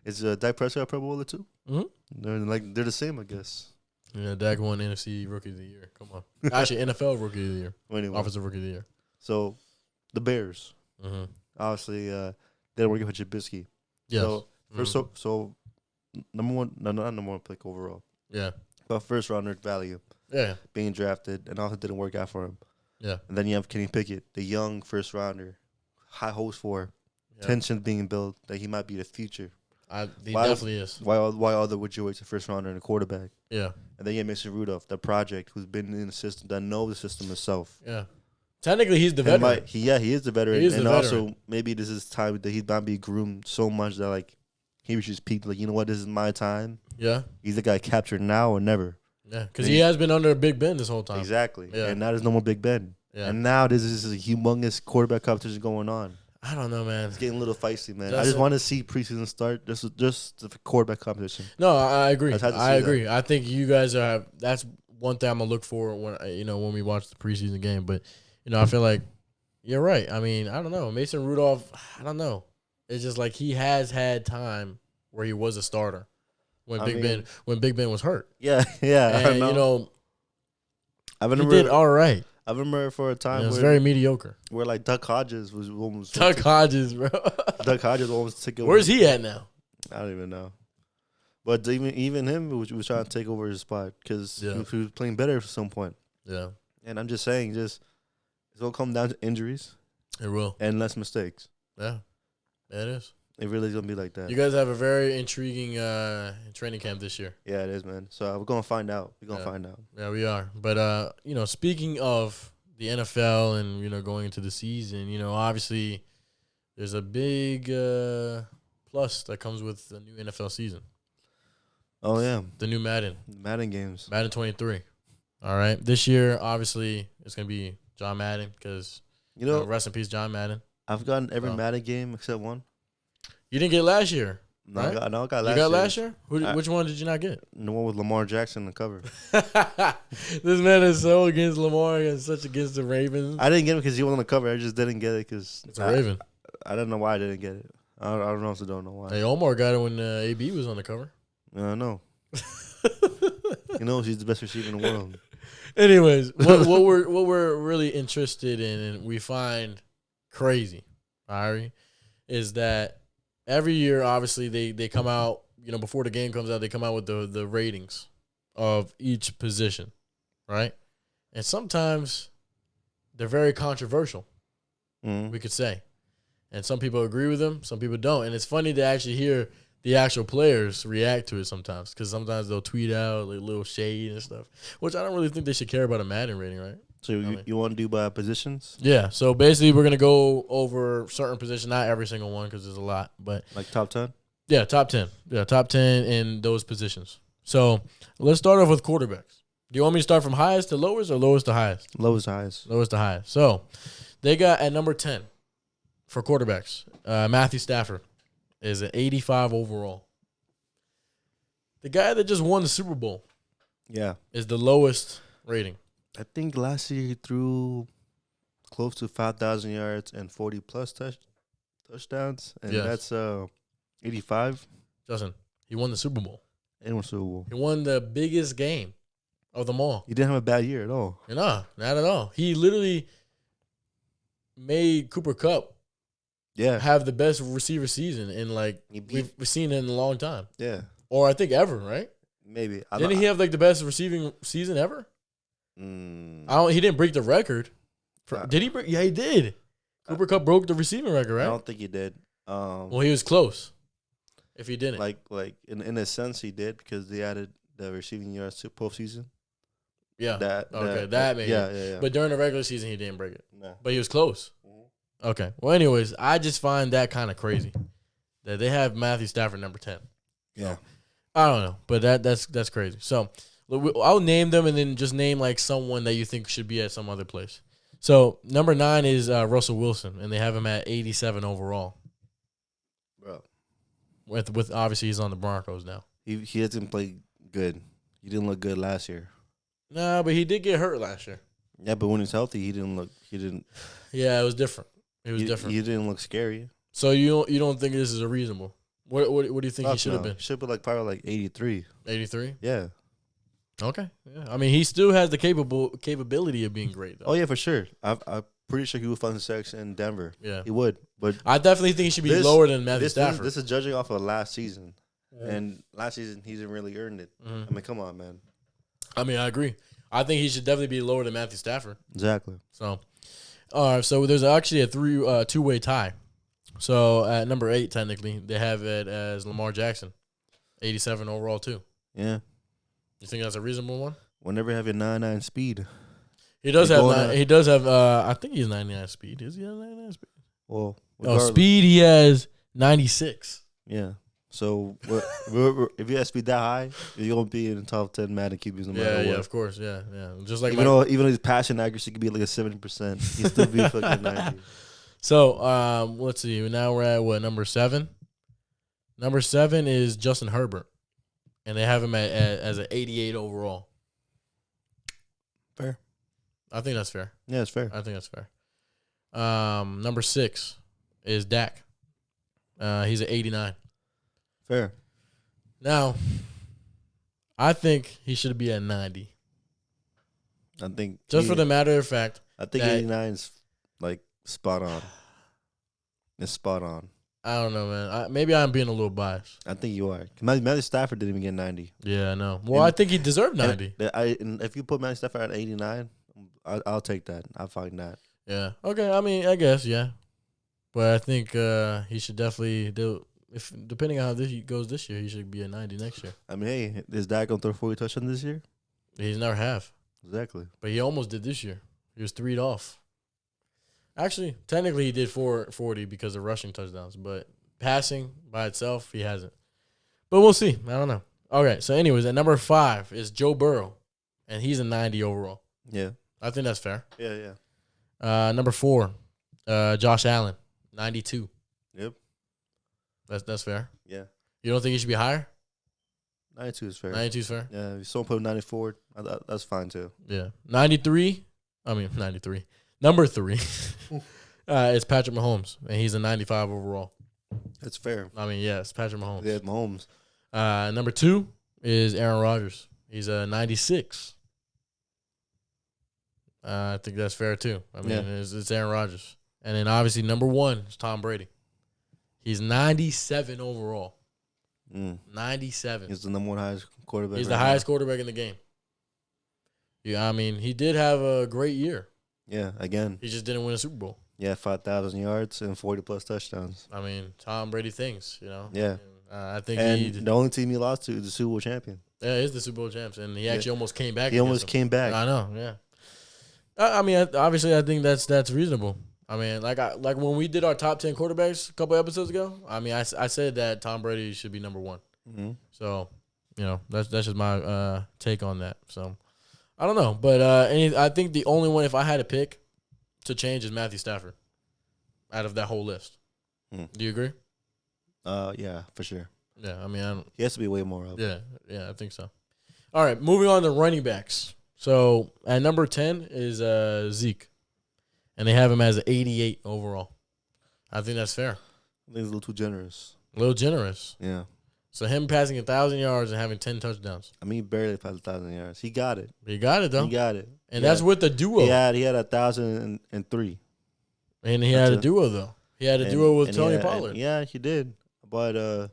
Is Dak Prescott Pro Bowler too? Mm-hmm. They're the same, I guess. Yeah, Dak won NFC Rookie of the Year. Come on. Actually, NFL Rookie of the Year. Anyway. Offensive Rookie of the Year. So, the Bears. Obviously, they're working for Trubisky. Yeah. So, number one, not number one pick overall. Yeah. But first rounder value. Yeah. Being drafted, and also didn't work out for him. Yeah. And then you have Kenny Pickett, the young first rounder, high hopes for, tension being built that he might be the future. He definitely is. Why other would you wait a first rounder and a quarterback? Yeah. And then you have Mason Rudolph, the project, who's been in the system, that knows the system itself. Yeah. Technically, he's the veteran. He is the veteran. And also, maybe this is time that he's not be groomed so much that, like, he was just peaked, like, you know what, this is my time. Yeah. He's the guy captured now or never. Yeah, because he has been under Big Ben this whole time. Exactly. Yeah. And now there's no more Big Ben. Yeah. And now this is a humongous quarterback competition going on. I don't know, man. It's getting a little feisty, man. I just want to see preseason start. Just the quarterback competition. No, I agree. I agree. I think you guys are. That's one thing I'm gonna look for when we watch the preseason game. But I feel like you're right. I mean, I don't know. Mason Rudolph. I don't know. It's just like he has had time where he was a starter. when Big Ben was hurt. Yeah, yeah. And, I he did all right. I remember for a time it was very mediocre. Where like Duck Hodges was almost Hodges, bro. Duck Hodges almost took over. Where's he at now? I don't even know. But even him was trying to take over his spot because he was playing better at some point. Yeah. And I'm just saying, it's gonna come down to injuries. It will. And less mistakes. Yeah. Yeah, it is. It really is gonna be like that. You guys have a very intriguing training camp this year. Yeah, it is, man. So we're gonna find out. We're gonna find out. Yeah, we are. But speaking of the NFL and going into the season, obviously there's a big plus that comes with the new NFL season. Oh yeah, the new Madden games. Madden 23. All right, this year obviously it's gonna be John Madden because rest in peace John Madden. I've gotten every Madden game except one. You didn't get last year. No, right? I got last year. You got last year? Which one did you not get? The one with Lamar Jackson on the cover. This man is so against Lamar and such against the Ravens. I didn't get him because he was on the cover. I just didn't get it because it's a Raven. I don't know why I didn't get it. I don't know why. Hey, Omar got it when AB was on the cover. I know. He's the best receiver in the world. Anyways, what we're really interested in and we find crazy, Ari, is that every year, obviously, they come out, before the game comes out, they come out with the ratings of each position, right? And sometimes they're very controversial, we could say. And some people agree with them, some people don't. And it's funny to actually hear the actual players react to it sometimes because sometimes they'll tweet out like little shade and stuff, which I don't really think they should care about a Madden rating, right? So you want to do by positions? Yeah. So basically, we're gonna go over certain positions, not every single one because there's a lot, but like top 10. Yeah, top 10. Yeah, top 10 in those positions. So let's start off with quarterbacks. Do you want me to start from highest to lowest or lowest to highest? Lowest to highest. Lowest to highest. So they got at number 10 for quarterbacks. Matthew Stafford is an 85 overall. The guy that just won the Super Bowl. Yeah. Is the lowest rating. I think last year he threw close to 5,000 yards and 40-plus touchdowns, and that's 85. Justin, he won the Super Bowl. And won Super Bowl. He won the biggest game of them all. He didn't have a bad year at all. No, not at all. He literally made Cooper Kupp have the best receiver season in we've seen it in a long time. Yeah. Or I think ever, right? Maybe. Didn't he have the best receiving season ever? He didn't break the record. Did he break? Yeah, he did. Cooper Kupp broke the receiving record, right? I don't think he did. Well, he was close. If he didn't, in a sense, he did because they added the receiving yards to postseason. Yeah. That made it. Yeah. But during the regular season, he didn't break it. No. But he was close. Mm-hmm. Okay. Well, anyways, I just find that kind of crazy that they have Matthew Stafford number 10. Yeah. I don't know, but that's crazy. So I'll name them and then just name someone that you think should be at some other place. So number 9 is Russell Wilson, and they have him at 87 overall. Bro, with obviously he's on the Broncos now. He hasn't played good. He didn't look good last year. Nah, but he did get hurt last year. Yeah, but when he's healthy, he didn't. Yeah, it was different. It was different. He didn't look scary. So you don't think this is a reasonable? What do you think he should have been? Should be probably 83. 83? Yeah. Okay. Yeah. I mean, he still has the capability of being great, though. Oh, yeah, for sure. I'm pretty sure he would find success in Denver. Yeah. He would. But I definitely think he should be lower than Matthew Stafford. This is judging off of last season. Yeah. And last season, he didn't really earn it. Mm-hmm. I mean, come on, man. I mean, I agree. I think he should definitely be lower than Matthew Stafford. Exactly. So, all right. So there's actually a two-way tie. So at number 8, technically, they have it as Lamar Jackson, 87 overall too. Yeah. You think that's a reasonable one? Whenever you have your 99 speed. He does have. He does have. I think he's 99 speed. Is he have 99 speed? Well, speed he has 96. Yeah. So if you have speed that high, you're gonna be in the top 10 Madden QBs no matter what. Yeah, of course, yeah. Just like even though his passing accuracy could be like a 70%, he still be fucking 90. So let's see. Now we're at what, number 7? Number 7 is Justin Herbert, and they have him as an 88 overall. Fair. I think that's fair. Yeah, it's fair. I think that's fair. Number 6 is Dak. He's at 89. Fair. Now, I think he should be at 90. I think Just for the matter of fact. I think 89 is like spot on. It's spot on. I don't know, man. Maybe I'm being a little biased. I think you are. Matthew Stafford didn't even get 90. Yeah, I know. Well, I think he deserved 90. And if you put Matthew Stafford at 89, I'll take that. I'll find that. Yeah. Okay. I mean, I guess, yeah. But I think he should definitely do. If depending on how this goes this year, he should be at 90 next year. I mean, hey, is Dak gonna throw 40 touchdowns this year? He's never have. Exactly. But he almost did this year. He was 3'd off. Actually, technically he did 40 because of rushing touchdowns, but passing by itself, he hasn't. But we'll see. I don't know. Okay, so anyways, at number 5 is Joe Burrow, and he's a 90 overall. Yeah. I think that's fair. Yeah. Number 4, Josh Allen, 92. Yep. That's fair. Yeah. You don't think he should be higher? 92 is fair. 92 is fair? Yeah, if someone put 94, that's fine too. Yeah. 93. Number 3 is Patrick Mahomes, and he's a 95 overall. That's fair. I mean, yes, Patrick Mahomes. Yeah, Mahomes. Number 2 is Aaron Rodgers. He's a 96. I think that's fair too. I mean, it's Aaron Rodgers. And then obviously number 1 is Tom Brady. He's 97 overall. 97. He's the number 1 highest quarterback. He's the highest quarterback in the game. Yeah, I mean, he did have a great year. Yeah, again. He just didn't win a Super Bowl. Yeah, 5,000 yards and 40-plus touchdowns. I mean, Tom Brady thinks, you know. Yeah. I think the only team he lost to is the Super Bowl champion. Yeah, he's the Super Bowl champs, and he actually almost came back. He almost came back. I know, yeah. I mean, obviously, I think that's reasonable. I mean, like when we did our top 10 quarterbacks a couple episodes ago, I mean, I said that Tom Brady should be number 1. Mm-hmm. So, you know, that's just my take on that. So, I don't know, but I think the only one, if I had to pick to change, is Matthew Stafford out of that whole list. Do you agree? Yeah, for sure. Yeah, I mean, he has to be way more up. Yeah, I think so. All right, moving on to running backs. So at number 10 is Zeke, and they have him as an 88 overall. I think that's fair. I think it's a little too generous. A little generous. Yeah. So him passing 1,000 yards and having 10 touchdowns. I mean, he barely passed 1,000 yards. He got it. He got it, though. He got it. And that's with the duo. He had 1,003. And he had a duo, though. He had a duo with Tony Pollard. Yeah, he did. But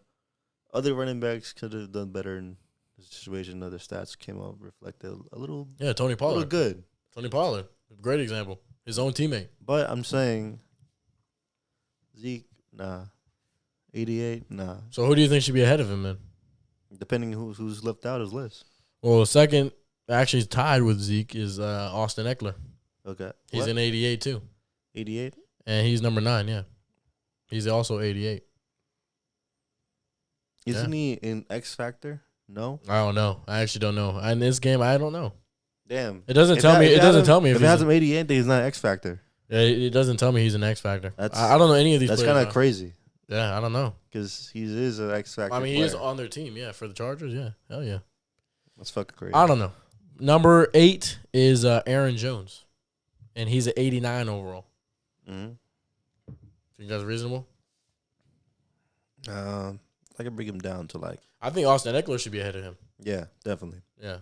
other running backs could have done better in the situation. Other stats came up, reflected a little. Yeah, Tony Pollard. A little good. Tony Pollard. Great example. His own teammate. But I'm saying Zeke, nah. 88, nah. So who do you think should be ahead of him, then? Depending who's left out of his list. Well, second, actually tied with Zeke, is Austin Eckler. Okay. He's an 88, too. 88? And he's number 9, yeah. He's also 88. Isn't he in X Factor? No? I don't know. I actually don't know. In this game, I don't know. Damn. It doesn't tell me. It doesn't tell me if it has him 88, then he's not X Factor. Yeah, it doesn't tell me he's an X Factor. I don't know any of these. That's kind of crazy. Yeah, I don't know. Because he is an X Factor. I mean, he is on their team. Yeah, for the Chargers. Yeah, hell yeah. That's fucking crazy. I don't know. Number 8 is Aaron Jones, and he's an 89 overall. Think that's reasonable? I can bring him down to like. I think Austin Eckler should be ahead of him. Yeah, definitely. Yeah.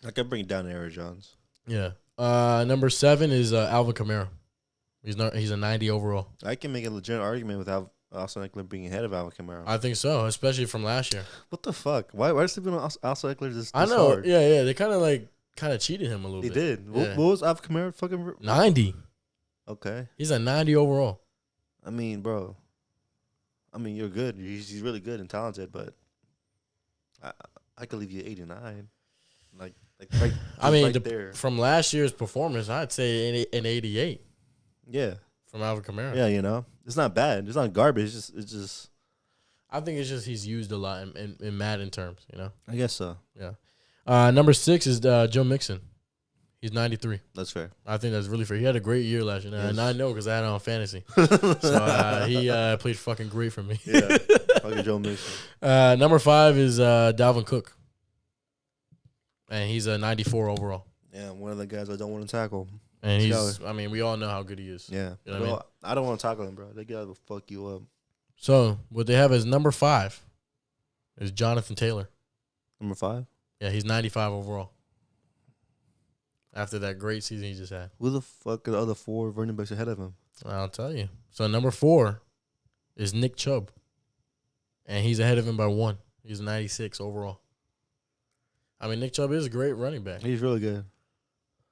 I can bring it down to Aaron Jones. Yeah. Number 7 is Alvin Kamara. He's a 90 overall. I can make a legitimate argument with Austin Eckler being ahead of Alvin Kamara. I think so, especially from last year. What the fuck? Why is sleeping on Austin Eckler this I know. hard? Yeah. They kind of cheated him a little bit. They did. Yeah. What was Alvin Kamara fucking? 90. Okay. He's a 90 overall. I mean, bro. I mean, you're good. He's really good and talented, but I could leave you at 89. Like right. I mean, there. From last year's performance, I'd say an 88. Yeah. From Alvin Kamara. Yeah, it's not bad. It's not garbage. It's just. I think it's just he's used a lot in Madden terms. I guess so. Yeah. Number 6 is Joe Mixon. He's 93. That's fair. I think that's really fair. He had a great year last year, and I know because I had it on fantasy. So he played fucking great for me. Yeah, fucking Joe Mixon. Number 5 is Dalvin Cook, and he's a 94 overall. Yeah, one of the guys I don't want to tackle. And we all know how good he is. Yeah. You know what I mean? I don't want to tackle him, bro. That guy will fuck you up. So what they have as number 5 is Jonathan Taylor. Number 5? Yeah, he's 95 overall. After that great season he just had. Who the fuck are the other 4 running backs ahead of him? I'll tell you. So number 4 is Nick Chubb. And he's ahead of him by 1. He's 96 overall. I mean, Nick Chubb is a great running back. He's really good.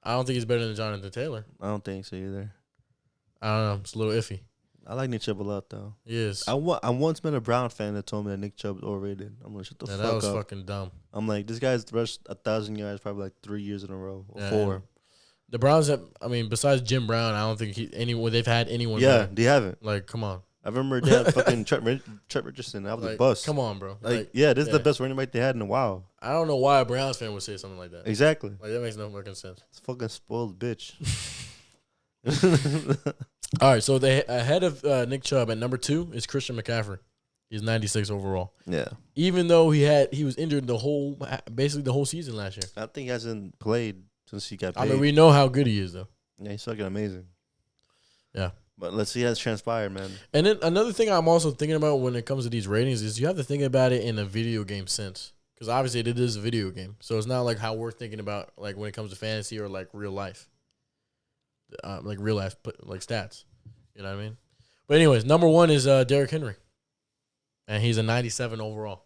I don't think he's better than Jonathan Taylor. I don't think so either. I don't know. It's a little iffy. I like Nick Chubb a lot, though. He is. I once met a Brown fan that told me that Nick Chubb's overrated. I'm like, shut the fuck up. That was fucking dumb. I'm like, this guy's rushed 1,000 yards probably like 3 years in a row or 4. The Browns have, I mean, besides Jim Brown, I don't think they've had anyone. Yeah, better. they haven't. Like, come on. I remember they had fucking Trent Richardson. That was a bust. Come on, bro. Like, yeah, this is the best running back they had in a while. I don't know why a Browns fan would say something like that. Exactly. Like, that makes no fucking sense. It's fucking spoiled bitch. All right, so they ahead of Nick Chubb at number 2 is Christian McCaffrey. He's 96 overall. Yeah. Even though he was injured basically the whole season last year. I think he hasn't played since he got paid. I mean, we know how good he is, though. Yeah, he's fucking amazing. Yeah. But let's see how it's transpired, man. And then another thing I'm also thinking about when it comes to these ratings is you have to think about it in a video game sense. Because obviously it is a video game. So it's not like how we're thinking about like when it comes to fantasy or like real life. Like real life, like stats. You know what I mean? But anyways, number 1 is Derrick Henry. And he's a 97 overall.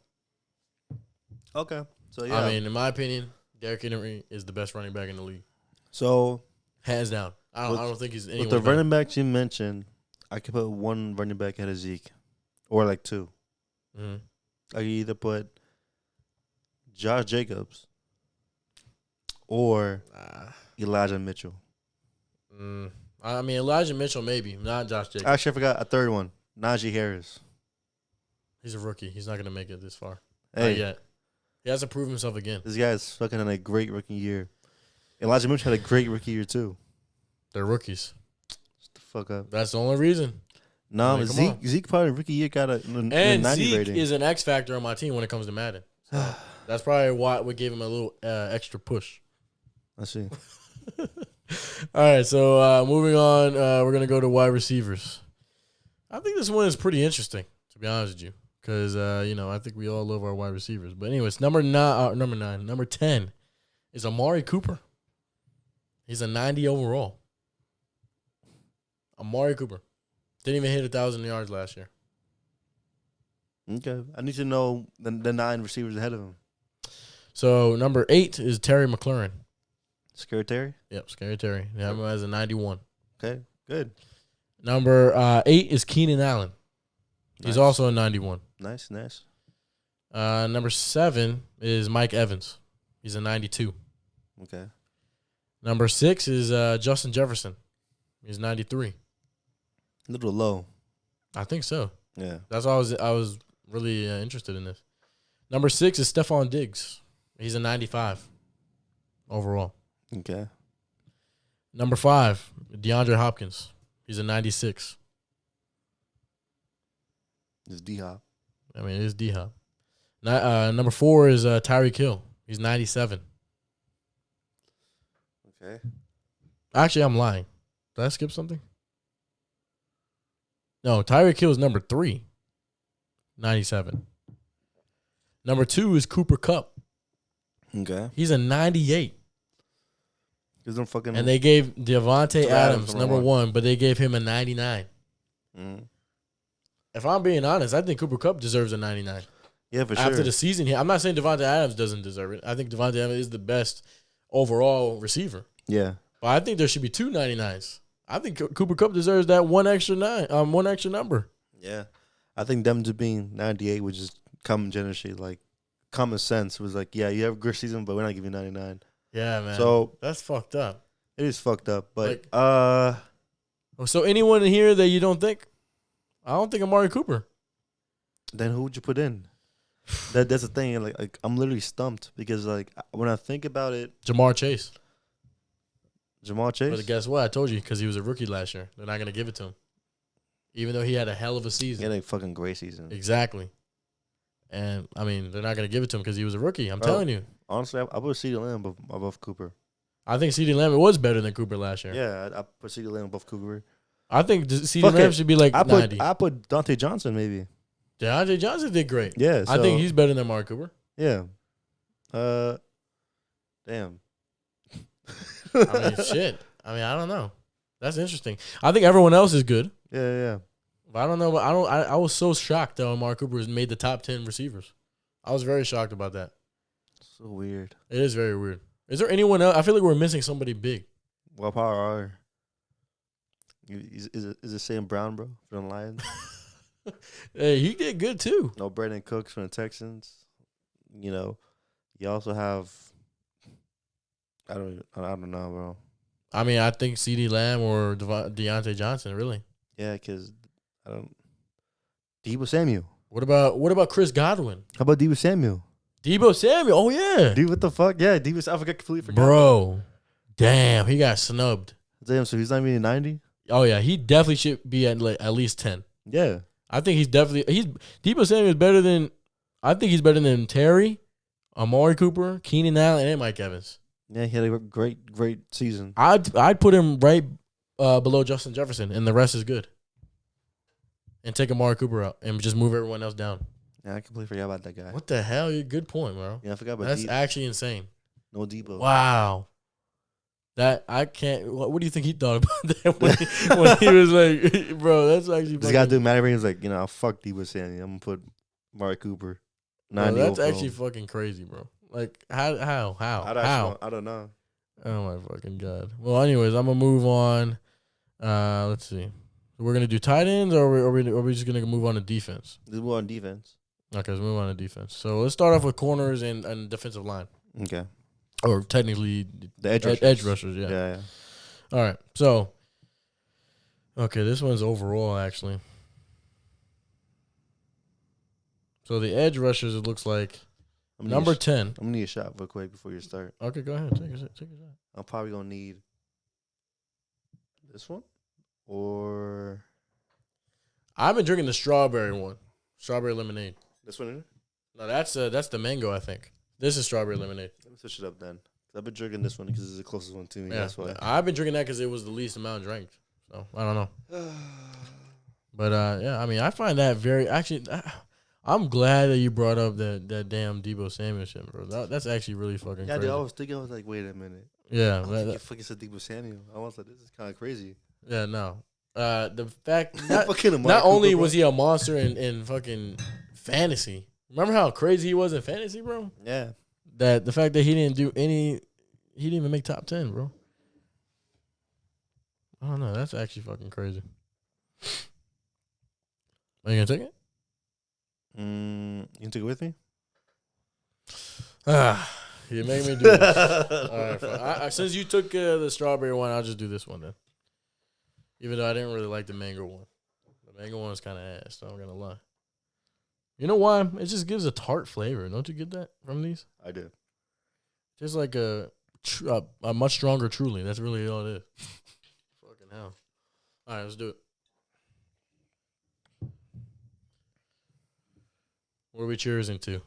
Okay. So, yeah. I mean, in my opinion, Derrick Henry is the best running back in the league. So, hands down. I don't think he's anyone with the better. running backs you mentioned, I could put 1 running back ahead of Zeke. Or like 2. Mm-hmm. I could either put Josh Jacobs or Elijah Mitchell. I mean, Elijah Mitchell maybe, not Josh Jacobs. Actually, I forgot a third one. Najee Harris. He's a rookie. He's not going to make it this far. Hey. Not yet. He has to prove himself again. This guy's fucking had a great rookie year. Elijah Mitchell had a great rookie year, too. They're rookies. Shut the fuck up. That's the only reason. No, I mean, Zeke probably rookie year got a 90 Zeke rating. is an X factor on my team when it comes to Madden. So that's probably why we gave him a little extra push. I see. All right, so moving on, we're going to go to wide receivers. I think this one is pretty interesting, to be honest with you, because, I think we all love our wide receivers. But anyways, number 10 is Amari Cooper. He's a 90 overall. Amari Cooper. Didn't even hit 1,000 yards last year. Okay. I need to know the 9 receivers ahead of him. So, number 8 is Terry McLaurin. Scary Terry? Yep, Scary Terry. He has a 91. Okay, good. Number 8 is Keenan Allen. He's also a 91. Nice. Number 7 is Mike Evans. He's a 92. Okay. Number 6 is Justin Jefferson. He's 93. A little low. I think so. Yeah. That's why I was really interested in this. Number 6 is Stefan Diggs. He's a 95 overall. Okay. Number 5, DeAndre Hopkins. He's a 96. It's D-Hop. I mean, it is D-Hop. Number 4 is Tyreek Hill. He's 97. Okay. Actually, I'm lying. Did I skip something? No, Tyreek Hill is number 3. 97. Number 2 is Cooper Kupp. Okay. He's a 98. And they gave Devontae Adams number 1, but they gave him a 99. Mm-hmm. If I'm being honest, I think Cooper Kupp deserves a 99. Yeah, for sure. After the season here, I'm not saying Devontae Adams doesn't deserve it. I think Devontae Adams is the best overall receiver. Yeah. But I think there should be 2 99s. I think Cooper Kupp deserves that one extra number. Yeah. I think them just being 98 was just common generation, like common sense. It was like, yeah, you have a good season, but we're not giving you 99. Yeah, man. So that's fucked up. It is fucked up. But so anyone in here that you don't think? I don't think Amari Cooper. Then who would you put in? That's the thing. Like I'm literally stumped because like when I think about it, Jamar Chase. But guess what? I told you because he was a rookie last year. They're not gonna give it to him, even though he had a hell of a season. He had a fucking great season. Exactly. And I mean, they're not gonna give it to him because he was a rookie. I'm telling you. Honestly, I put CeeDee Lamb above Cooper. I think CeeDee Lamb was better than Cooper last year. Yeah, I put CeeDee Lamb above Cooper. I think CeeDee Lamb should be like 90. I put Dante Johnson maybe. Deandre Johnson did great. Yeah, I think he's better than Amari Cooper. Yeah. Damn. I mean, shit. I mean, I don't know. That's interesting. I think everyone else is good. Yeah. But I don't know. But I was so shocked that Amari Cooper has made the top 10 receivers. I was very shocked about that. So weird. It is very weird. Is there anyone else? I feel like we're missing somebody big. What power are? Is it Sam Brown, bro, from the Lions? Hey, he did good too. No, Brandon Cooks from the Texans. You know, you also have. I don't know, bro. I mean, I think CeeDee Lamb or Deontay Johnson, really. Yeah, because I don't. Deebo Samuel. What about Chris Godwin? How about Deebo Samuel? Deebo Samuel. Oh yeah. Dude, what the fuck? Yeah, Deebo. I completely forgot. Bro, damn, he got snubbed. Damn, so he's not even 90. Oh yeah, he definitely should be at least 10. Yeah, I think he's Deebo Samuel is better than. I think he's better than Terry, Amari Cooper, Keenan Allen, and Mike Evans. yeah, he had a great season. I'd put him right below Justin Jefferson, and the rest is good. And take Amari Cooper out and just move everyone else down. Yeah, I completely forgot about that guy. What the hell? Good point, bro. Yeah, I forgot about That's Deebo. actually insane. No Deebo. Wow. That I can't. What do you think he thought about that when he was like, bro? That's actually. This guy doing Matt Ray's like, I'll fuck Deebo Samuel. I'm gonna put Amari Cooper. 90 Bro, that's overall. actually fucking crazy, bro. Like how? I don't know. Oh my fucking god. Well, anyways, I'm gonna move on. Let's see. We're gonna do tight ends, or are we just gonna move on to defense? Let's move on defense. Okay, let's move on to defense. So let's start off with corners and defensive line, Okay. or technically The edge rushers. edge rushers. Yeah. Yeah. All right. So, okay, this one's overall actually. So the edge rushers, it looks like number 10. I'm gonna need a shot real quick before you start. Okay, go ahead. Take a shot. I'm probably gonna need this one or I've been drinking the strawberry one, strawberry lemonade. this one. No, that's the mango. I think this is strawberry lemonade. Let me switch it up then. I've been drinking this one because it's the closest one to me. Yeah, That's why. I've been drinking that because it was the least amount drank. So I don't know. But yeah, I mean, I find that very actually. I'm glad that you brought up that damn Deebo Samuel shit, bro. That's actually really fucking Yeah, crazy. dude, I was thinking, I was like, wait a minute. Yeah, You fucking said Deebo Samuel. I was like, this is kind of crazy. yeah, no. The fact Fucking Amari not only Cooper, was he a monster in fucking fantasy. Remember how crazy he was in fantasy, bro? Yeah. That the fact that he didn't even make top 10, bro. I don't know. That's actually fucking crazy. Are you gonna take it? You can take it with me? You make me do this. All right, fine. Since you took the strawberry one, I'll just do this one then. Even though I didn't really like the mango one. The mango one is kind of ass, so I'm gonna lie. You know why? It just gives a tart flavor. Don't you get that from these? I did. Just like a much stronger Truly. That's really all it is. Fucking hell. All right, let's do it. What are we cheersing to?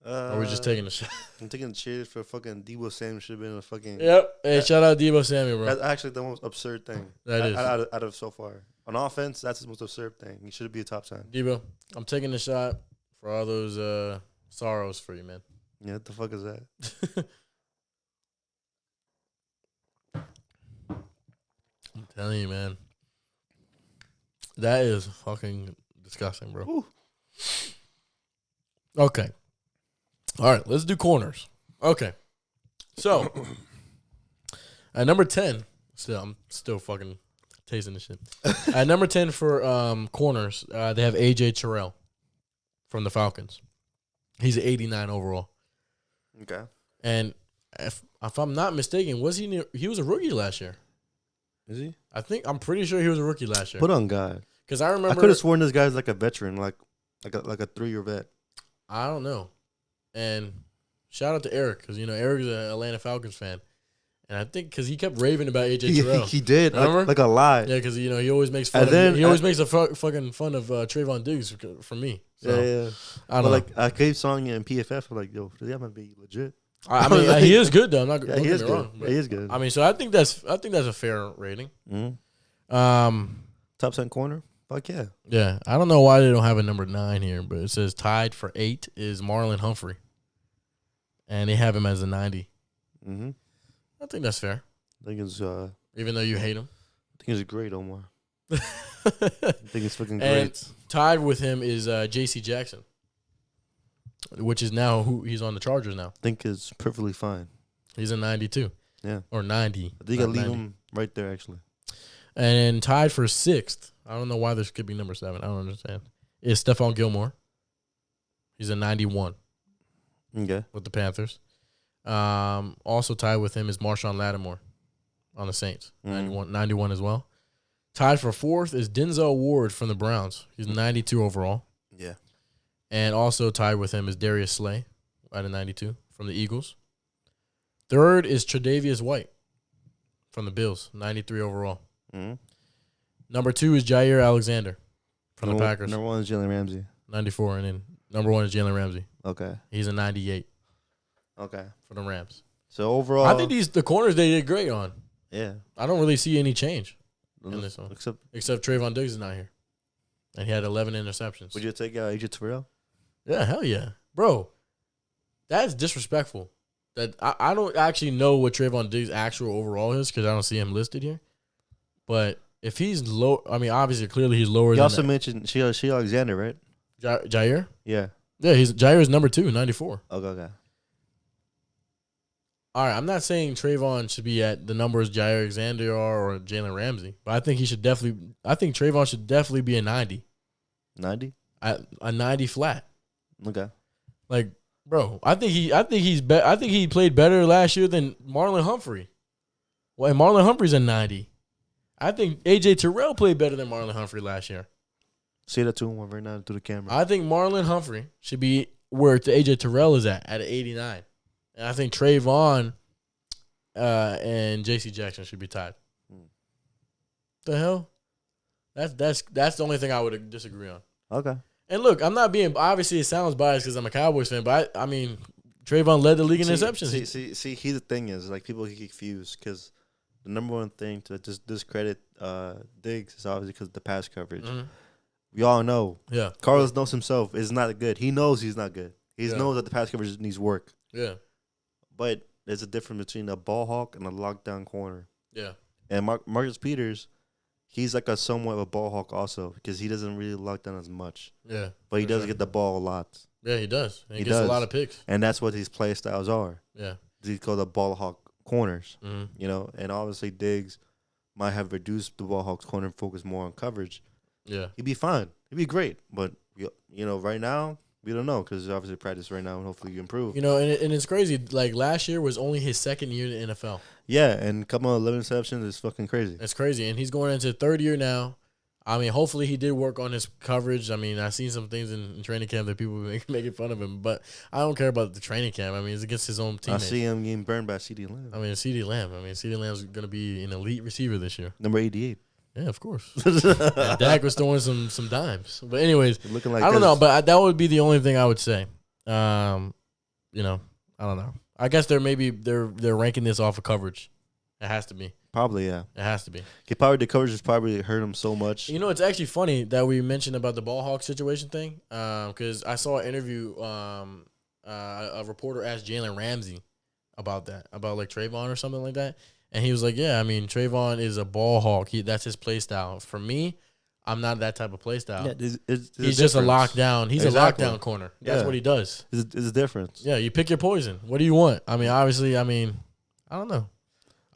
Or are we just taking a shot? I'm taking cheers for fucking Deebo Samuel. Should have been a fucking. Yep. Hey, shout out Deebo Samuel, bro. That's actually the most absurd thing. That is. Out of so far. On offense, that's the most absurd thing. He should be a top 10. Deebo, I'm taking the shot for all those sorrows for you, man. Yeah, what the fuck is that? I'm telling you, man. That is fucking disgusting, bro. Ooh. Okay. All right, let's do corners. Okay. So, at number 10, I'm still fucking tasting this shit. At number 10 for corners, they have A.J. Tyrell from the Falcons. He's an 89 overall. Okay. And if I'm not mistaken, he was a rookie last year. Is he? I'm pretty sure he was a rookie last year. Put on God. Because I remember. I could have sworn this guy's like a veteran, like a 3-year vet. I don't know. And shout out to Eric, because, Eric is an Atlanta Falcons fan. And I think because he kept raving about A.J. Terrell. He did. Remember? Like a lie. Yeah, because, he always makes fun makes fucking fun of Trayvon Diggs from me. So, yeah. I don't know. I kept song in PFF. I'm like, yo, that might be legit. I mean, he is good, though. I'm not Yeah, he is good. wrong. He is good. I mean, so I think that's a fair rating. Mm-hmm. Top 10 corner? Fuck yeah. Yeah. I don't know why they don't have a number 9 here, but it says tied for 8 is Marlon Humphrey. And they have him as a 90. Mm-hmm. I think that's fair. I think it's even though you hate him. I think it's great, Omar. I think it's fucking And great. tied with him is J.C. Jackson, which is now who he's on the Chargers now. I think it's perfectly fine. He's a 92. Yeah. Or 90. I think I leave him right there, actually. And tied for 6th, I don't know why this could be number 7. I don't understand. Is Stefan Gilmore. He's a 91. Okay. With the Panthers. Also tied with him is Marshawn Lattimore on the Saints. 91 as well. Tied for 4th is Denzel Ward from the Browns. He's 92 overall. Yeah. And also tied with him is Darius Slay at a 92 from the Eagles. 3rd is Tre'Davious White from the Bills, 93 overall. Mm-hmm. Number 2 is Jair Alexander from the Packers. Number 1 is Jalen Ramsey. 94. And then number 1 is Jalen Ramsey. Okay. He's a 98. Okay. For the Rams. So overall, I think the corners they did great on. Yeah. I don't really see any change in this one. Except Trayvon Diggs is not here. And he had 11 interceptions. Would you take AJ Tyrell? Yeah, hell yeah. Bro, that's disrespectful. That I don't actually know what Trayvon Diggs' actual overall is because I don't see him listed here. But if he's low, I mean, obviously, clearly he's lower You than also mentioned Shea Alexander, right? Jair? Yeah. Yeah, Jair is number 2, 94. Okay. All right, I'm not saying Trayvon should be at the numbers Jair Alexander or Jalen Ramsey, but I think Trayvon should definitely be a 90. 90? A 90 flat. Okay. Like, bro, I think he played better last year than Marlon Humphrey. Well, and Marlon Humphrey's a 90. I think AJ Tyrell played better than Marlon Humphrey last year. Say that to him right now to the camera. I think Marlon Humphrey should be where AJ Tyrell is at an 89. And I think Trayvon and J.C. Jackson should be tied. The hell? That's the only thing I would disagree on. Okay. And look, I'm not being, obviously it sounds biased because I'm a Cowboys fan, but I mean, Trayvon led the league in interceptions. See, here's the thing is, like, people get confused because the number one thing to just discredit Diggs is obviously because of the pass coverage. Mm-hmm. We all know. Yeah. Carlos knows himself is not good. He knows he's not good. He knows that the pass coverage needs work. Yeah. But there's a difference between a ball hawk and a lockdown corner. Yeah. And Marcus Peters, he's like a somewhat of a ball hawk also because he doesn't really lock down as much. Yeah. But he does get the ball a lot. Yeah, he does. And he gets a lot of picks. And that's what his play styles are. Yeah. He's called the ball hawk corners. Mm-hmm. You know, and obviously Diggs might have reduced the ball hawk's corner and focused more on coverage. Yeah. He'd be fine. He'd be great. But, you know, right now, we don't know because obviously practice right now and hopefully you improve. You know, and it's crazy. Like, last year was only his second year in the NFL. Yeah, and come on, 11 interceptions is fucking crazy. It's crazy. And he's going into third year now. I mean, hopefully he did work on his coverage. I mean, I've seen some things in training camp that people making fun of him, but I don't care about the training camp. I mean, it's against his own teammates. I see him getting burned by CeeDee Lamb. I mean, CeeDee Lamb's going to be an elite receiver this year. Number 88. Yeah, of course. And Dak was throwing some dimes. But anyways, looking like I don't know, but that would be the only thing I would say. You know, I don't know. I guess they're ranking this off of coverage. It has to be. Probably, yeah. It has to be. The coverage has probably hurt him so much. You know, it's actually funny that we mentioned about the ball hawk situation thing because I saw an interview. A reporter asked Jalen Ramsey about that, about like Trayvon or something like that. And he was like, yeah, I mean, Trayvon is a ball hawk. That's his play style. For me, I'm not that type of play style. Yeah, he's just a lockdown. He's exactly. A lockdown corner. That's what he does. It's a difference. Yeah, you pick your poison. What do you want? I mean, obviously, I don't know.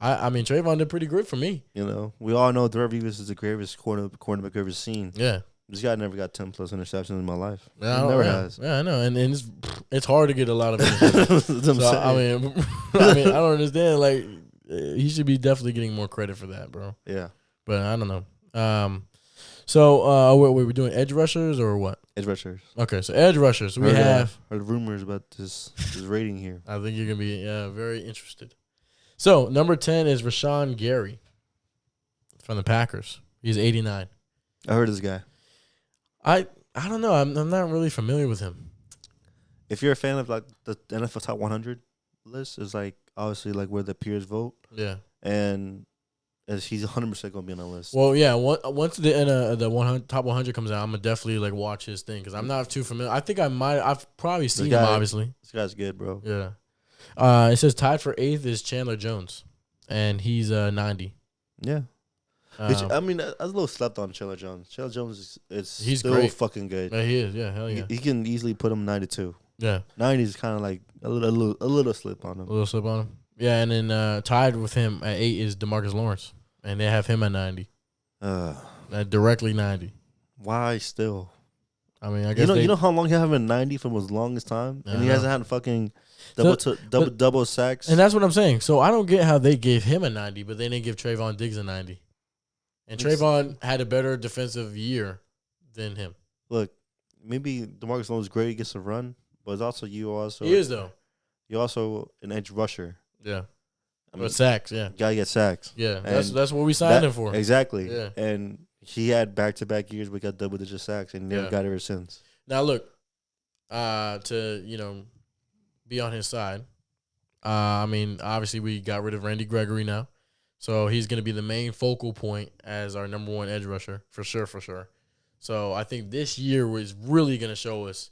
I mean, Trayvon did pretty good for me. You know, we all know Darrell Revis is the greatest cornerback I've ever seen. Yeah. This guy never got 10-plus interceptions in my life. Yeah, he never has. Yeah, I know. And it's hard to get a lot of interceptions. So, I mean, I don't understand. Like, he should be definitely getting more credit for that, bro. Yeah. But I don't know. So, we're doing edge rushers or what? Edge rushers. Okay, so edge rushers. We have heard rumors about this rating here. I think you're going to be very interested. So, number 10 is Rashawn Gary from the Packers. He's 89. I heard this guy. I don't know. I'm not really familiar with him. If you're a fan of, like, the NFL Top 100 list, is, like, obviously, like, where the peers vote. Yeah. And he's 100% going to be on the list. Well, yeah, once the Top 100 comes out, I'm going to definitely, like, watch his thing because I'm not too familiar. I think I've probably seen him, obviously. This guy's good, bro. Yeah. It says tied for 8th is Chandler Jones, and he's 90. Yeah. Which, I mean, I was a little slept on Chandler Jones. Chandler Jones he's still great. Fucking good. Yeah, he is. Yeah, hell yeah. He can easily put him 92. Yeah. 90 is kind of like a little slip on him. A little slip on him. Yeah, and then tied with him at 8 is Demarcus Lawrence, and they have him at 90. Directly 90. Why still? I mean, I guess you know how long he had him at 90 from his longest time, and he hasn't had fucking double sacks. And that's what I'm saying. So I don't get how they gave him a 90, but they didn't give Trayvon Diggs a 90. And Trayvon had a better defensive year than him. Look, maybe DeMarcus Lawrence is great, he gets a run, but it's also he is though. You're also an edge rusher. Yeah. But sacks, yeah. Gotta get sacks. Yeah, that's what we signed him for. Exactly. Yeah. And he had back-to-back years we got double-digit sacks, and never got it ever since. Now, look, to, be on his side, I mean, obviously we got rid of Randy Gregory now. So he's going to be the main focal point as our number one edge rusher, for sure. So I think this year was really going to show us,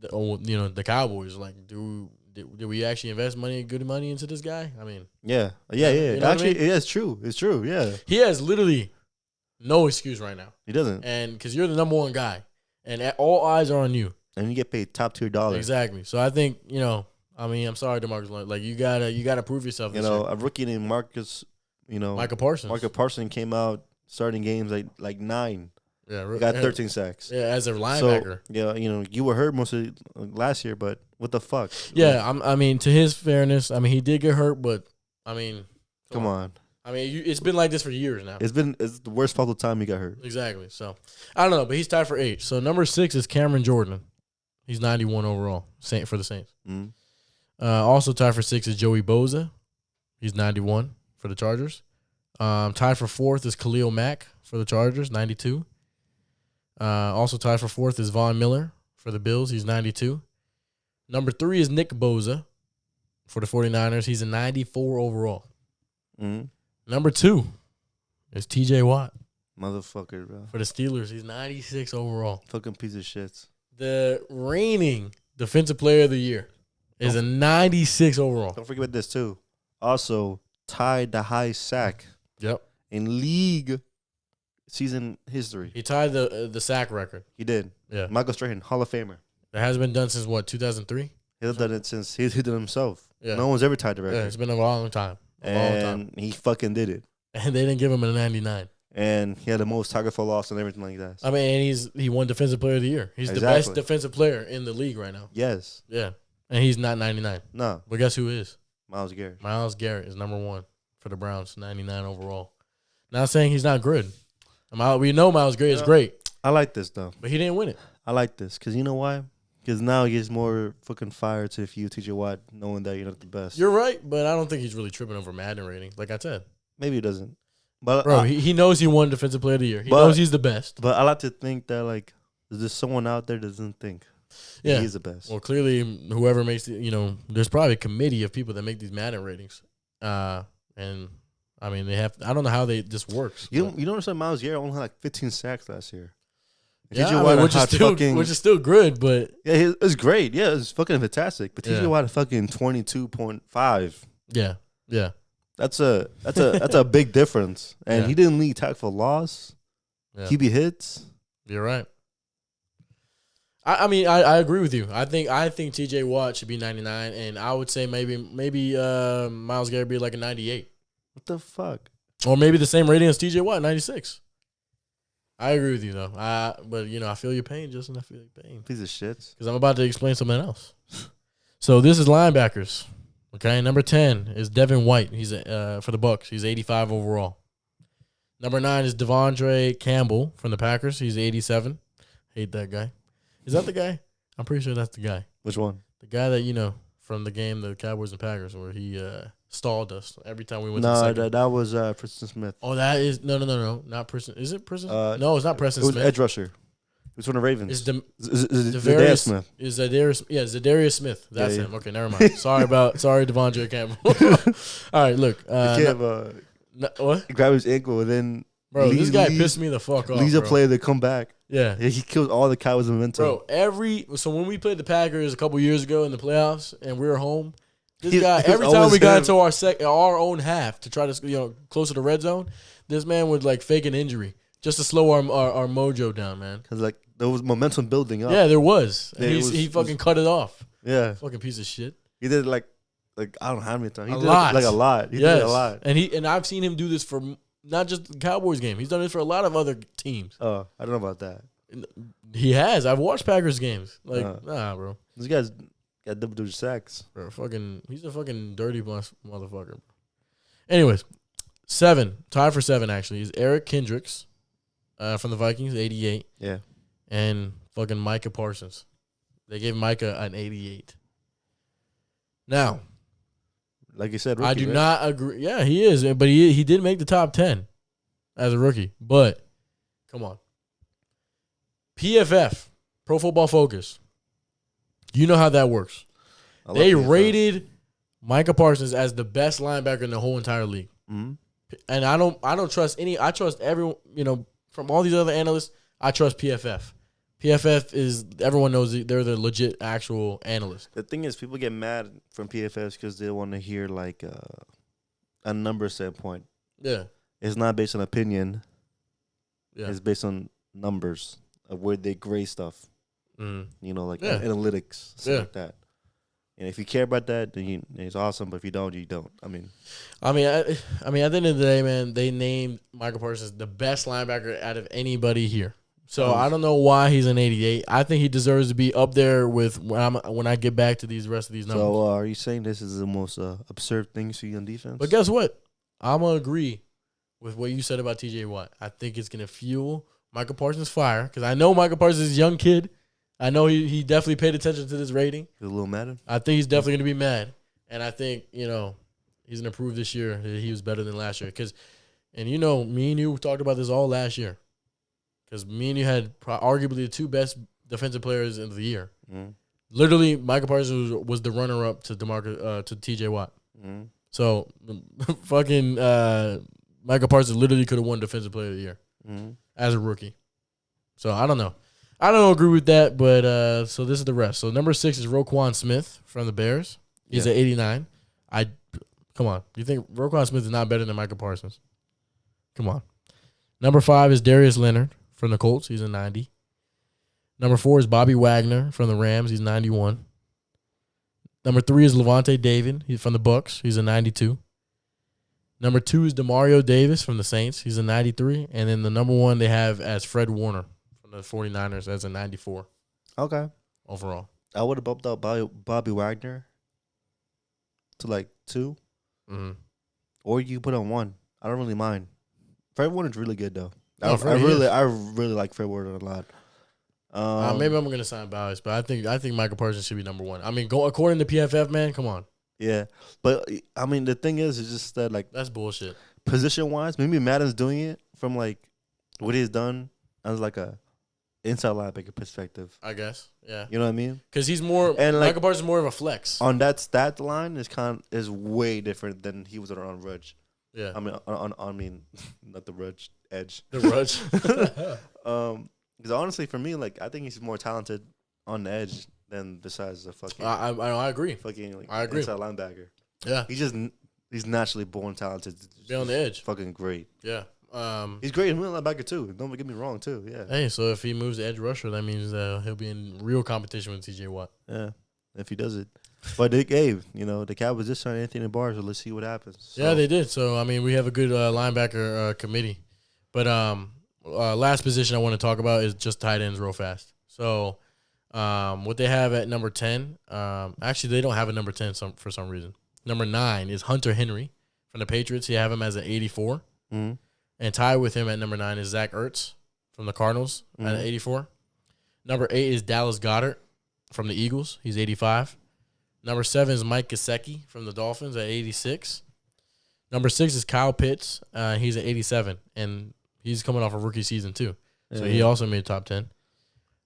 the Cowboys, like, did we actually invest good money into this guy? I mean. Yeah. You know actually, what I mean? yeah, it's true. It's true, yeah. He has literally no excuse right now. He doesn't. And because you're the number one guy, and all eyes are on you. And you get paid top-tier dollars. Exactly. So I think, I mean, I'm sorry, DeMarcus Lawrence. Like, you gotta prove yourself this year. A rookie named Michael Parsons. Michael Parsons came out starting games like 9. Yeah, he got 13 sacks. Yeah, as a linebacker. So, you were hurt most of last year, but what the fuck? Yeah, I mean, to his fairness, I mean, he did get hurt, but I mean, come on. I mean, it's been like this for years now. It's the worst possible time he got hurt. Exactly. So I don't know, but he's tied for 8. So number 6 is Cameron Jordan. He's 91 overall for the Saints. Mm-hmm. Also tied for 6 is Joey Bosa. He's 91 for the Chargers. Tied for 4th is Khalil Mack for the Chargers, 92. Also tied for 4th is Von Miller for the Bills. He's 92. Number 3 is Nick Bosa for the 49ers. He's a 94 overall. Mm-hmm. Number 2 is TJ Watt. Motherfucker, bro. For the Steelers. He's 96 overall. Fucking piece of shit. The reigning defensive player of the year is a 96 overall. Don't forget about this, too. Also, tied the highest sack. Yep. In league season history. He tied the sack record. He did. Yeah. Michael Strahan, Hall of Famer. It hasn't been done since, 2003? He's done it since he did it himself. Yeah. No one's ever tied the record. Yeah, it's been a long time. And he fucking did it. And they didn't give him a 99. And he had the most target for loss and everything like that. I mean, and he won Defensive Player of the Year. He's the best defensive player in the league right now. Yes. Yeah. And he's not 99. No. But guess who is? Myles Garrett. Myles Garrett is number 1 for the Browns, 99 overall. Not saying he's not good. We know Myles Garrett is great. I like this, though. But he didn't win it. I like this. Because you know why? Because now he gets more fucking fire to if you TJ Watt knowing that you're not the best. You're right, but I don't think he's really tripping over Madden ratings, like I said. Maybe he doesn't. But bro, he knows he won Defensive Player of the Year. He knows he's the best. But I like to think that, like, there's someone out there that doesn't think he's the best. Well, clearly, whoever makes it, there's probably a committee of people that make these Madden ratings. And, I mean, I don't know how this works. You don't understand Myles Garrett only had like 15 sacks last year. Yeah, which is still good, but yeah, it's great. Yeah, it's fucking fantastic. But TJ Watt fucking 22.5. Yeah. That's a big difference. And he didn't lead tackle for loss. Yeah. QB hits. You're right. I mean, I agree with you. I think TJ Watt should be 99, and I would say maybe Myles Garrett be like a 98. What the fuck? Or maybe the same rating as TJ Watt, 96. I agree with you, though. But, I feel your pain, Justin. I feel your pain. Piece of shit. Because I'm about to explain something else. So this is linebackers. Okay, number 10 is Devin White. He's for the Bucs. He's 85 overall. Number 9 is Devondre Campbell from the Packers. He's 87. Hate that guy. Is that the guy? I'm pretty sure that's the guy. Which one? The guy that, from the game, the Cowboys and Packers, where he stalled us every time we went to the second. No, that was Preston Smith. Oh, that is – no. Not Preston. Is it Preston? No, it's not Preston Smith. It was edge rusher. It was from the Ravens. It's Zadarius Smith. Is Zadarius Smith. That's him. Okay, never mind. Sorry, Devondre Campbell. All right, look. What? He grabbed his ankle and then – Bro, this guy pissed me the fuck off. Leads a player to come back. Yeah. He killed all the Cowboys' momentum. Bro, so when we played the Packers a couple years ago in the playoffs and we were home, This guy, every time we got into our own half to try to closer to red zone, this man would like fake an injury just to slow our mojo down, man. Because like there was momentum building up. Yeah, there was. And Yeah, he fucking cut it off. Yeah, Fucking piece of shit. he did it like I don't know how many times. He A did lot. it like a lot. He did it a lot. And I've seen him do this for not just the Cowboys game. He's done it for a lot of other teams. Oh, I don't know about that. He has. I've watched Packers games. Like, nah, bro. This guy's got double-digit sacks. Bro, he's a fucking dirty motherfucker. Anyways, 7. Tied for 7, actually, is Eric Kendricks from the Vikings, 88. Yeah. And fucking Micah Parsons. They gave Micah an 88. Now, like you said, rookie, I do not agree. Yeah, he is. But he did make the top 10 as a rookie. But, come on. PFF, Pro Football Focus. You know how that works. They rated Micah Parsons as the best linebacker in the whole entire league. Mm-hmm. And I don't trust any. I trust everyone. From all these other analysts, I trust PFF. PFF is, everyone knows they're the legit actual analyst. The thing is, people get mad from PFF because they want to hear like a number standpoint. Yeah, it's not based on opinion. Yeah, it's based on numbers of where they grade stuff. Like analytics, stuff like that. And if you care about that, then it's awesome. But if you don't, you don't. I mean, at the end of the day, man, they named Michael Parsons the best linebacker out of anybody here. So I don't know why he's an 88. I think he deserves to be up there with when I get back to these rest of these numbers. So are you saying this is the most absurd thing you see on defense? But guess what? I'm gonna agree with what you said about T.J. Watt. I think it's gonna fuel Michael Parsons' fire because I know Michael Parsons is a young kid. I know he definitely paid attention to this rating. He's a little mad. I think he's definitely going to be mad. And I think, he's going to prove this year that he was better than last year. Me and you talked about this all last year. Because me and you had arguably the 2 best defensive players of the year. Mm-hmm. Literally, Michael Parsons was the runner-up to to T.J. Watt. Mm-hmm. So, fucking Michael Parsons literally could have won Defensive Player of the Year as a rookie. So, I don't know. I don't agree with that, but so this is the rest. So number 6 is Roquan Smith from the Bears. He's at 89. Come on. You think Roquan Smith is not better than Michael Parsons? Come on. Number 5 is Darius Leonard from the Colts. He's a 90. Number 4 is Bobby Wagner from the Rams. He's 91. Number 3 is Levante David. He's from the Bucks. He's a 92. Number 2 is Demario Davis from the Saints. He's a 93. And then the number 1 they have as Fred Warner. The 49ers as a 94. Okay. Overall. I would have bumped up Bobby Wagner to like 2. Mm-hmm. Or you put on 1. I don't really mind. Fred Warner's really good though. I really like Fred Warner a lot. Maybe I'm gonna sign Bowers, but I think Michael Parsons should be number 1. I mean, according to PFF, man, come on. Yeah. But I mean the thing is just that like that's bullshit. Position wise, maybe Madden's doing it from like what he's done as like a inside linebacker perspective, I guess. Yeah, you know what I mean? Because he's more, and like, Michael Parsons is more of a flex. On that stat line is way different than he was on Rudge. Yeah, I mean, not the Rudge edge. The Rudge. Because honestly, for me, like I think he's more talented on the edge than besides the fucking. I agree. Fucking, like, I agree. Inside linebacker. Yeah, he's naturally born talented. Be on the edge. Fucking great. Yeah. He's great in middle linebacker too. Don't get me wrong too. Yeah. Hey, so if he moves to edge rusher, that means he'll be in real competition with T.J. Watt. Yeah, if he does it. But the Cowboys just signed Anthony Barr, so let's see what happens. So. Yeah, they did. So I mean, we have a good linebacker committee. But last position I want to talk about is just tight ends real fast. So what they have at number 10, actually they don't have a number 10 for some reason. Number 9 is Hunter Henry from the Patriots. You have him as an 84. Mm-hmm. And tied with him at number 9 is Zach Ertz from the Cardinals at 84. Number 8 is Dallas Goedert from the Eagles. He's 85. Number 7 is Mike Gesicki from the Dolphins at 86. Number 6 is Kyle Pitts. He's at 87. And he's coming off a rookie season too. So he also made top 10.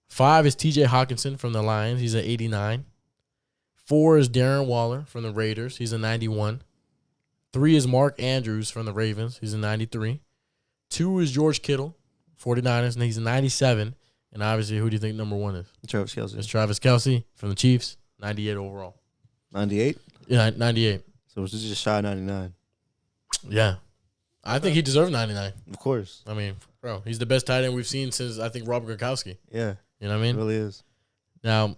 5 is TJ Hawkinson from the Lions. He's at 89. 4 is Darren Waller from the Raiders. He's a 91. 3 is Mark Andrews from the Ravens. He's a 93. 2 is George Kittle, 49ers, and he's a 97. And obviously, who do you think number 1 is? Travis Kelce. It's Travis Kelce from the Chiefs, 98 overall. 98? Yeah, 98. So it's just shy of 99. Yeah. I think he deserves 99. Of course. I mean, bro, he's the best tight end we've seen since, I think, Robert Gronkowski. Yeah. You know what I mean? It really is. Now,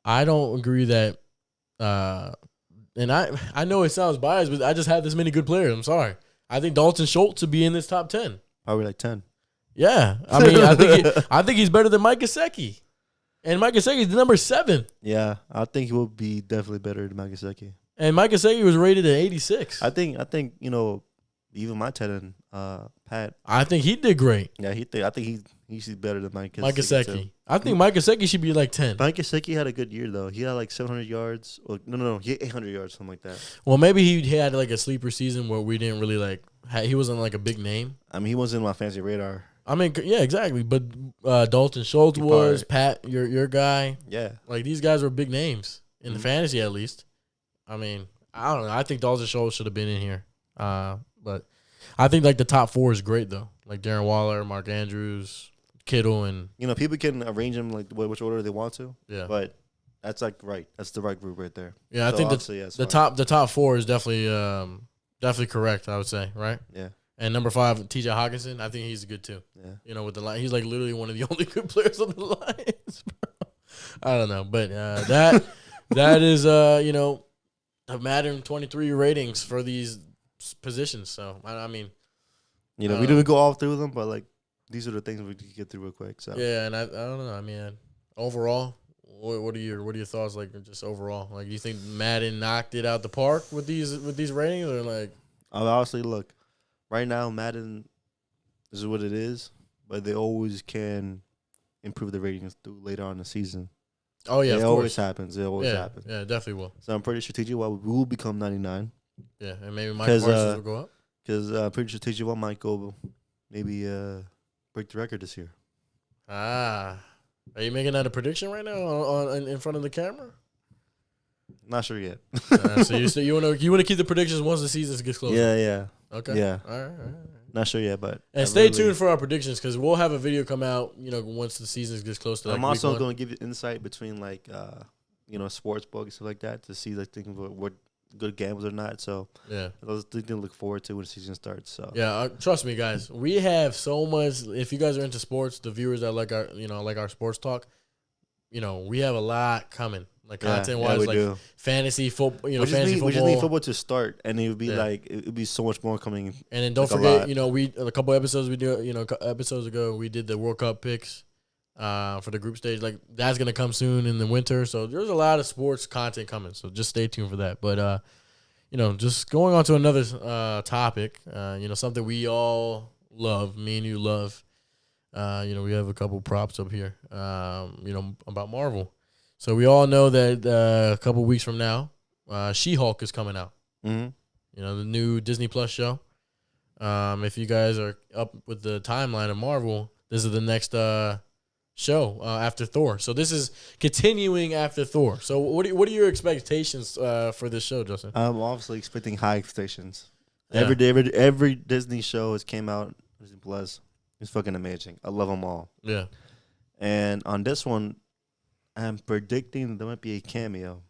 I don't agree that and I know it sounds biased, but I just have this many good players. I'm sorry. I think Dalton Schultz would be in this top 10. Probably like 10. Yeah. I mean, I think he's better than Mike Gesicki. And Mike Gesicki is number 7. Yeah, I think he will be definitely better than Mike Gesicki. And Mike Gesicki was rated at 86. I think even my tight end, Pat. I think he did great. Yeah, I think he's better than Mike Gesicki. Mike Gesicki. I think Mike Gesicki should be like 10. Mike Gesicki had a good year though. He had like 700 yards. Or, no, he had 800 yards, something like that. Well, maybe he had like a sleeper season where we didn't really he wasn't like a big name. I mean, he wasn't in my fancy radar. I mean, yeah, exactly. But Dalton Schultz was, Pat, your guy. Yeah. Like, these guys were big names in the fantasy, at least. I mean, I don't know. I think Dalton Schultz should have been in here. But I think, like, the top 4 is great, though. Like, Darren Waller, Mark Andrews, Kittle, and... People can arrange them, like, which order they want to. Yeah. But that's, like, right. That's the right group right there. Yeah, I think the top 4 is definitely correct, I would say, right? Yeah. And number 5, T.J. Hawkinson, I think he's good too. Yeah. With the line, he's like literally one of the only good players on the Lions, bro. I don't know, but that is a Madden 23 ratings for these positions. So I mean, we didn't go all through them, but like these are the things we could get through real quick. So yeah, and I don't know. I mean, overall, what are your thoughts? Like just overall, like do you think Madden knocked it out the park with these ratings, or like? Honestly, look. Right now, Madden is what it is, but they always can improve the ratings through later on in the season. Oh, yeah, it always happens. It always happens. Yeah, it definitely will. So I'm pretty sure TJ Watt will become 99. Yeah, and maybe Mike Parsons will go up. Because I'm pretty sure TJ Watt might go maybe break the record this year. Are you making that a prediction right now in front of the camera? Not sure yet. So you want to keep the predictions once the season gets closer? Yeah. Okay. Yeah. All right. Not sure yet, but stay tuned for our predictions because we'll have a video come out. Once the season gets close to. I'm also going to give you insight between sports books and stuff like that to see what good gambles or not. So yeah, those things to look forward to when the season starts. So yeah, trust me, guys. We have so much. If you guys are into sports, the viewers that like our sports talk, we have a lot coming. Like content wise, like fantasy football, fantasy football. We just need football to start, and it would be it would be so much more coming. And then don't forget, we a couple episodes episodes ago we did the World Cup picks for the group stage. Like that's gonna come soon in the winter, so there's a lot of sports content coming. So just stay tuned for that. But just going on to another topic, something we all love, me and you love. We have a couple props up here, about Marvel. So we all know that a couple weeks from now, She-Hulk is coming out. Mm-hmm. The new Disney Plus show. If you guys are up with the timeline of Marvel, this is the next show after Thor. So this is continuing after Thor. So what are your expectations for this show, Justin? I'm obviously expecting high expectations. Yeah. Every Disney show has came out Disney Plus. It's fucking amazing. I love them all. Yeah. And on this one, I'm predicting there might be a cameo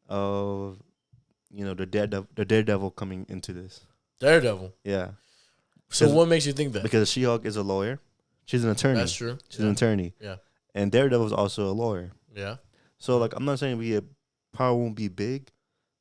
of, the Daredevil coming into this. Daredevil? Yeah. So what makes you think that? Because She-Hulk is a lawyer. She's an attorney. That's true. She's an attorney. Yeah. And Daredevil is also a lawyer. Yeah. So, I'm not saying we probably won't be big,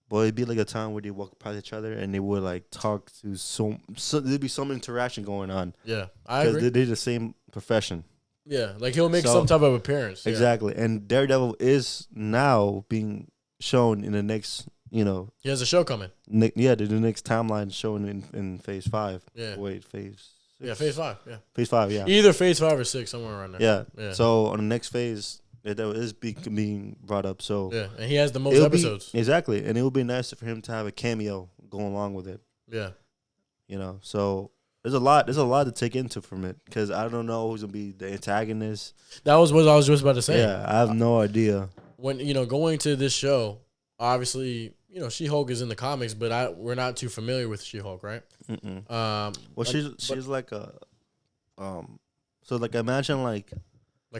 but it'd be like a time where they walk past each other and they would, talk to so there'd be some interaction going on. Yeah. I agree. Because they're the same profession. Yeah, he'll make some type of appearance. Exactly. Yeah. And Daredevil is now being shown in the next, He has a show coming. The next timeline showing in Phase 5. Yeah. Wait, Phase 6? Yeah, Phase 5, yeah. Phase 5, yeah. Either Phase 5 or 6, somewhere around there. Yeah. So, on the next phase, that is being brought up. So yeah, and he has the most episodes. Exactly. And it would be nice for him to have a cameo going along with it. Yeah. So there's a lot to take into from it because I don't know who's gonna be the antagonist. That was what I was just about to say. Yeah, I have no idea. When going to this show, obviously, She-Hulk is in the comics, but we're not too familiar with She-Hulk, right? Well, she's like a so imagine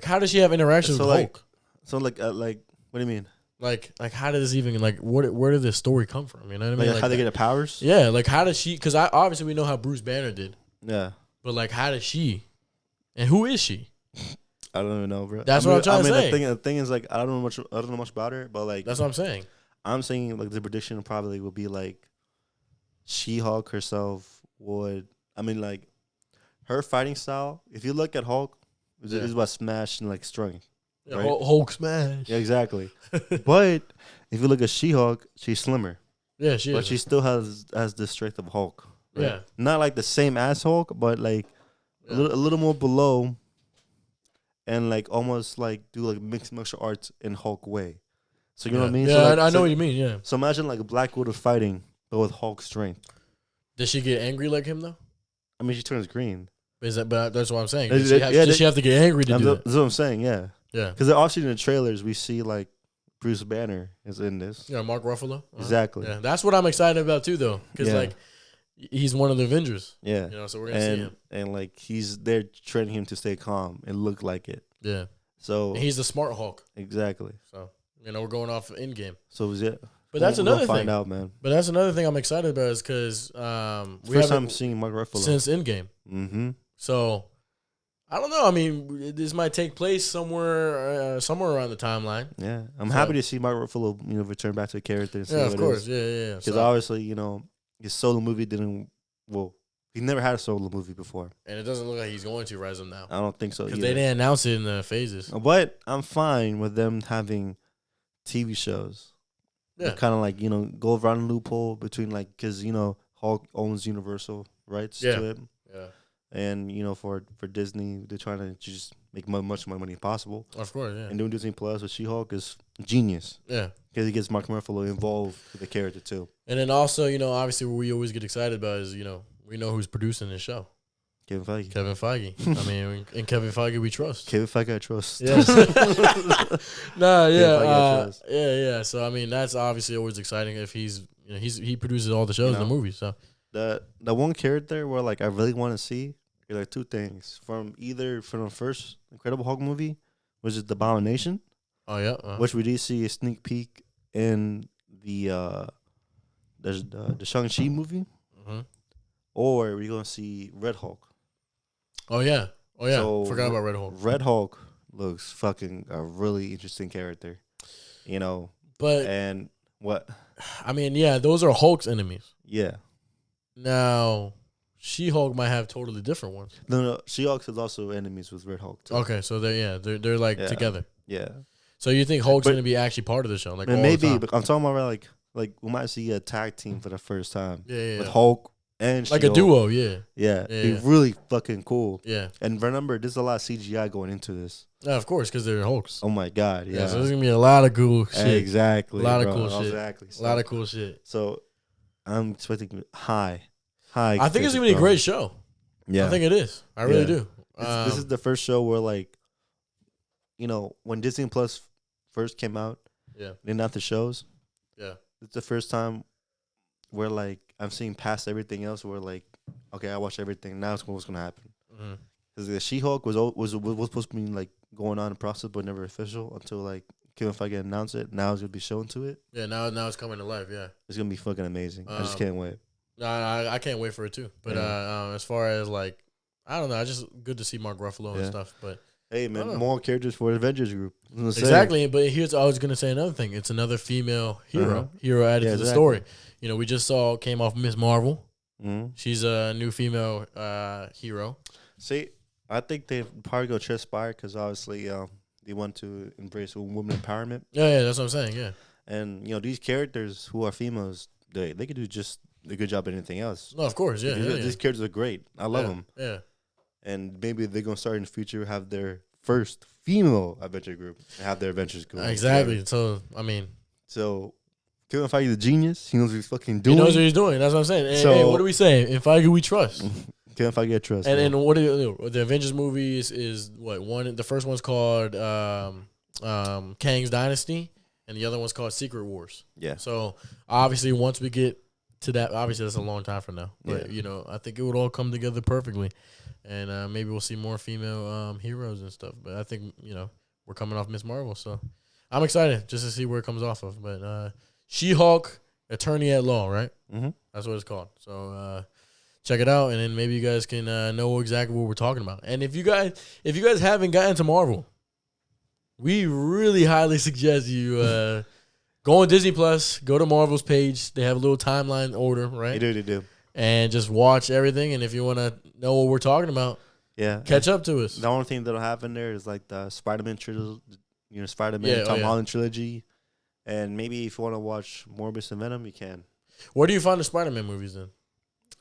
how does she have interactions with Hulk? So what do you mean? Like how did this even where did this story come from? You know what I mean? Like how they get the powers? Yeah, like how does she? Because obviously we know how Bruce Banner did. Yeah. But like, how does she? And who is she? I don't even know, bro. That's what I'm trying to say. The thing is, like, I don't know much about her, but like, that's what I'm saying. I'm saying like the prediction probably would be like, She-Hulk herself would. I mean, like, her fighting style. If you look at Hulk, is about smash and like strength. Yeah, right? Hulk smash. Yeah, exactly. But if you look at She-Hulk, she's slimmer. Yeah, she is. But she still has the strength of Hulk. Right? Yeah. Not like the same as Hulk, but like a little more below. And like almost like do like mixed martial arts in Hulk way. So you know what I mean? Yeah, so like, I know what you mean, yeah. So imagine like a Black Widow fighting, but with Hulk strength. Does she get angry like him though? I mean, she turns green. But that's what I'm saying. Does She have to get angry to do that? That's what I'm saying, yeah. Yeah. Because obviously in the trailers, we see like Bruce Banner is in this. Yeah, Mark Ruffalo. Exactly. Yeah, that's what I'm excited about too, though. Because like, he's one of the Avengers. Yeah. You know, so we're going to see him. And like, he's there training him to stay calm and look like it. Yeah. So. And he's the smart Hulk. Exactly. So, you know, we're going off Endgame. So is it? But that's another thing. Find out, man. But that's another thing I'm excited about is because first time seeing Mark Ruffalo since Endgame. Mm-hmm. So I don't know. I mean, this might take place somewhere around the timeline. Yeah, I'm happy to see Mark Ruffalo, return back to the character. And yeah, of course. Yeah. Because obviously, his solo movie didn't. Well, he never had a solo movie before, and it doesn't look like he's going to rise up now. I don't think so. Because they didn't announce it in the phases. But I'm fine with them having TV shows. Yeah, kind of like go around the loophole between like because Hulk owns Universal rights to it. Yeah. And for Disney, they're trying to just make much more money possible. Of course, yeah. And doing Disney Plus with She-Hulk is genius. Yeah, because he gets Mark Ruffalo involved with the character too. And then also, obviously, what we always get excited about is we know who's producing this show. Kevin Feige. I mean, in Kevin Feige we trust. Kevin Feige I trust. Yes. Yeah. So I mean, that's obviously always exciting if he produces all the shows and the movies. So the one character where like I really want to see. Like two things from the first Incredible Hulk movie, which is the Abomination. Oh yeah, which we did see a sneak peek in the Shang-Chi movie, or we're gonna see Red Hulk. Oh yeah, so forgot about Red Hulk. Red Hulk looks fucking a really interesting character, But and what? I mean, yeah, those are Hulk's enemies. Yeah. Now. She-Hulk might have totally different ones. No. She-Hulk is also enemies with Red Hulk too. Okay, so they're like together. Yeah. So you think Hulk's gonna be actually part of the show? Like maybe, but I'm talking about like we might see a tag team for the first time. Yeah. With Hulk and like She-Hulk. a duo. Yeah. Be really fucking cool. Yeah. And remember, there's a lot of CGI going into this. Yeah, of course, because they're Hulks. Oh my god. Yeah. So there's gonna be a lot of cool shit. Exactly. A lot of cool shit. Exactly. A lot of cool shit. So I'm expecting high. I think it's gonna be a great show. Yeah, I think it is. I really do. This is the first show where, like, when Disney Plus first came out, they not the shows. Yeah, it's the first time where like I'm seeing past everything else. Where like, okay, I watched everything. Now it's what's gonna happen. Because the She-Hulk was supposed to be like going on in process, but never official until like Kevin Feige announced it. Now it's gonna be shown to it. Yeah, now it's coming to life. Yeah, it's gonna be fucking amazing. I just can't wait. No, I can't wait for it too. But as far as like, I don't know, it's just good to see Mark Ruffalo and stuff. But hey, man, more characters for the Avengers group. Exactly. But I was gonna say another thing. It's another female hero added to the story. We just came off Miss Marvel. She's a new female hero. See, I think they probably go transpire because obviously they want to embrace women empowerment. Yeah, that's what I'm saying. Yeah, and these characters who are females, they could do just a good job at anything else. No, of course, These characters are great. I love them. Yeah, and maybe they're gonna start in the future have their first female adventure group and have their adventures go exactly. So I mean, Kevin Feige the genius. He knows what he's fucking doing. He knows what he's doing. That's what I'm saying. Hey, what do we say? In Feige we trust. Kevin Feige I trust. And what are the Avengers movies is what one? The first one's called Kang's Dynasty, and the other one's called Secret Wars. Yeah. So obviously, once we get to that, obviously that's a long time from now. But I think it would all come together perfectly, and maybe we'll see more female heroes and stuff. But I think we're coming off Miss Marvel, so I'm excited just to see where it comes off of. But She-Hulk, Attorney at Law, right? Mm-hmm. That's what it's called. So check it out, and then maybe you guys can know exactly what we're talking about. And if you guys haven't gotten to Marvel, we really highly suggest you go on Disney Plus, go to Marvel's page. They have a little timeline order, right? They do. And just watch everything. And if you want to know what we're talking about, catch up to us. The only thing that'll happen there is like the Spider-Man trilogy, Spider-Man Tom Holland trilogy, and maybe if you want to watch Morbius and Venom, you can. Where do you find the Spider-Man movies then?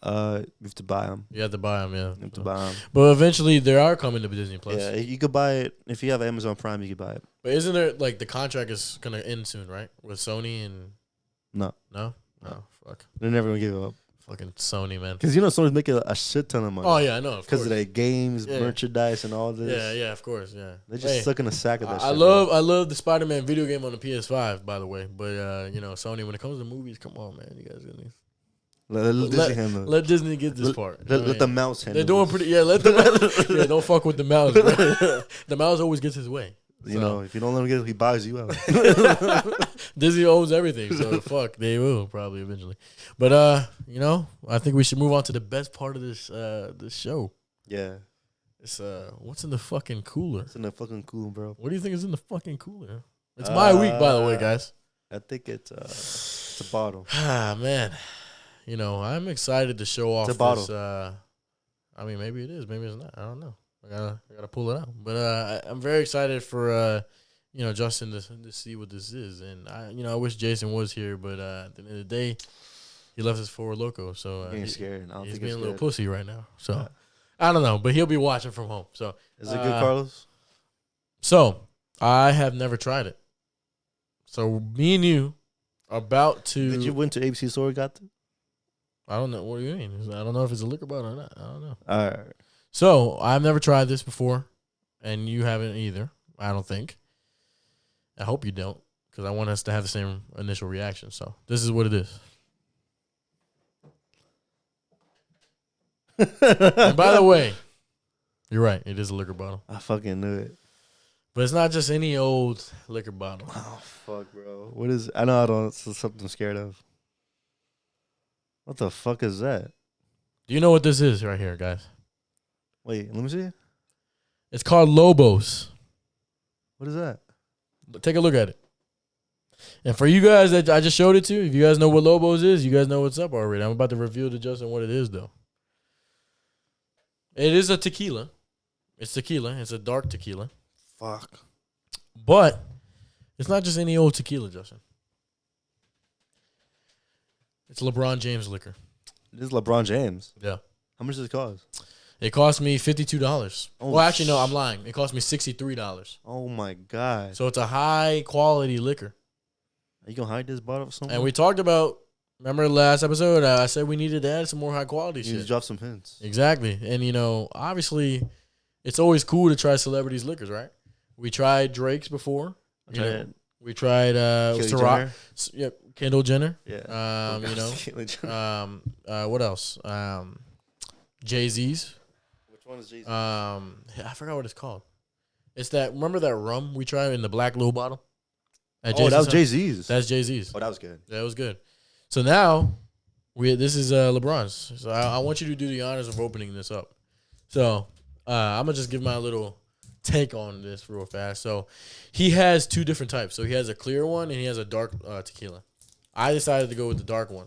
You have to buy them. You have to buy them, yeah. You have to buy them. But eventually, they are coming to Disney Plus. Yeah, you could buy it if you have Amazon Prime. You could buy it. But isn't there like the contract is gonna end soon, right? With Sony and no, fuck, they're never gonna give it up. Fucking Sony, man. Because Sony's making a shit ton of money. Oh yeah, I know. Because of their games, merchandise, and all this. Yeah, of course, yeah. They're just sucking a sack of that. I love the Spider-Man video game on the PS5, by the way. But Sony, when it comes to movies, come on, man, you guys gonna. Let Disney get this part. Let the mouse handle. They're doing pretty. Yeah, let the don't fuck with the mouse. Bro. The mouse always gets his way. If you don't let him get it, he buys you out. Disney owns everything, so fuck, they will probably eventually. But I think we should move on to the best part of this show. Yeah. It's what's in the fucking cooler? It's in the fucking cooler, bro. What do you think is in the fucking cooler? It's my week, by the way, guys. I think it's a bottle. Ah, man. I'm excited to show off this. I mean, maybe it is, maybe it's not. I don't know. I gotta pull it out. But I'm very excited for Justin to see what this is, and I wish Jason was here, but at the end of the day, he left us for Loco, so getting scared. He's being a little pussy right now. So I don't know, but he'll be watching from home. So is it good, Carlos? So I have never tried it. So me and you are about to. Did you went to ABC store and got it? I don't know. What do you mean? I don't know if it's a liquor bottle or not. I don't know. All right. So I've never tried this before, and you haven't either. I don't think. I hope you don't, because I want us to have the same initial reaction. So this is what it is. And by the way, you're right. It is a liquor bottle. I fucking knew it. But it's not just any old liquor bottle. Oh, fuck, bro. What is it? I know it's something I'm scared of. What the fuck is that? Do you know what this is right here, guys? Wait, let me see. It's called Lobos. What is that? Take a look at it. And for you guys that I just showed it to, if you guys know what Lobos is, you guys know what's up already. I'm about to reveal to Justin what it is, though. It is a tequila. It's tequila. It's a dark tequila. Fuck. But it's not just any old tequila, Justin. It's LeBron James liquor. It is LeBron James? Yeah. How much does it cost? It cost me $52. Oh, well, actually, no, I'm lying. It cost me $63. Oh, my God. So it's a high-quality liquor. Are you going to hide this bottle somewhere? And we talked about, remember the last episode, I said we needed to add some more high-quality shit. You drop some hints. Exactly. And, obviously, it's always cool to try celebrities' liquors, right? We tried Drake's before. We tried Kendall Jenner. Yeah. What else? Jay-Z's. Which one is Jay-Z? I forgot what it's called. It's that. Remember that rum we tried in the black little bottle? That was Jay-Z's. That's Jay-Z's. Oh, that was good. Yeah, it was good. So now this is LeBron's. So I want you to do the honors of opening this up. So I'm gonna just give my little take on this real fast. So he has two different types. So he has a clear one and he has a dark tequila. I decided to go with the dark one.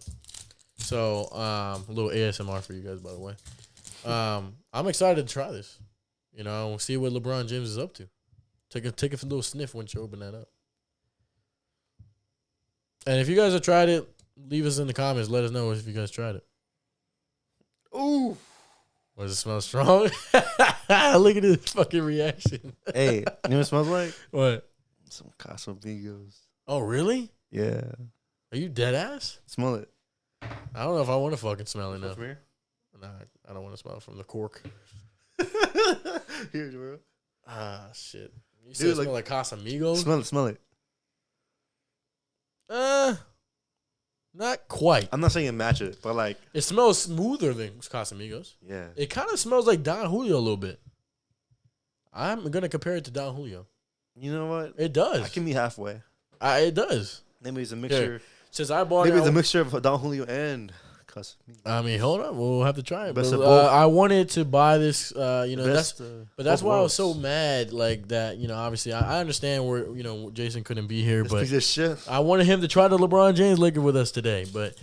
So a little ASMR for you guys, by the way. I'm excited to try this. We'll see what LeBron James is up to. Take a little sniff once you open that up. And if you guys have tried it, leave us in the comments. Let us know if you guys tried it. Ooh. Does it smell strong? Look at this fucking reaction. Hey, you know what it smells like? What? Some Casamigos. Oh, really? Yeah. Are you dead ass? Smell it. I don't know if I want to fucking smell it now. From here? Nah, I don't want to smell it from the cork. Here, bro. Ah, shit. You said it smell like Casamigos? Smell it. Not quite. I'm not saying match it, but like it smells smoother than Casamigos. Yeah. It kind of smells like Don Julio a little bit. I'm gonna compare it to Don Julio. You know what? It does. I can be halfway. It does. Maybe it's a mixture. Yeah. Since I bought maybe it, it's a mixture of Don Julio and Casamigos. I mean, hold on. We'll have to try it. Best But, of both. I wanted to buy this. You know, Best, that's both why I was so worlds. mad. Like that. You know, obviously, I understand where Jason couldn't be here, This but piece of shit. I wanted him to try the LeBron James liquor with us today. But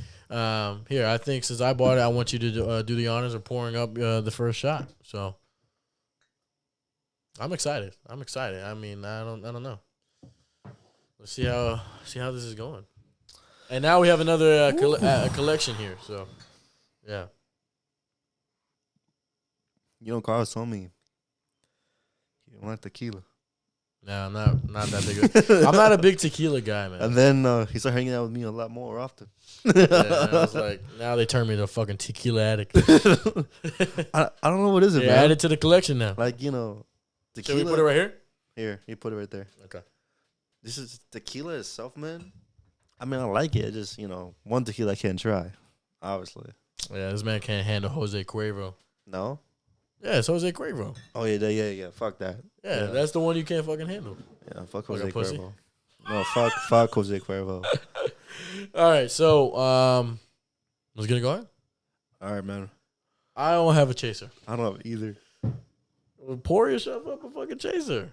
here, I think since I bought it, I want you to do the honors of pouring up the first shot. So I'm excited. I mean, I don't know. Let's see how this is going. And now we have another collection here. So yeah. You know, Carlos told me you don't like tequila. No, I'm not that big. I'm not a big tequila guy, man. And then he started hanging out with me a lot more often. Yeah, I was like, now they turn me into a fucking tequila addict. I don't know what is it, Yeah, man. add it to the collection now. Like, tequila. Should we put it right here? Here, you put it right there. Okay. This is tequila itself, man. I mean, I like it. Just, one tequila I can't try, obviously. Yeah, this man can't handle Jose Cuervo. No? Yeah, it's Jose Cuervo. Oh, yeah. Fuck that. Yeah, that's the one you can't fucking handle. Yeah, fuck Like Jose a pussy? Cuervo. No, fuck Jose Cuervo. All right, so let's get it going. All right, man. I don't have a chaser. I don't have either. Well, pour yourself up a fucking chaser.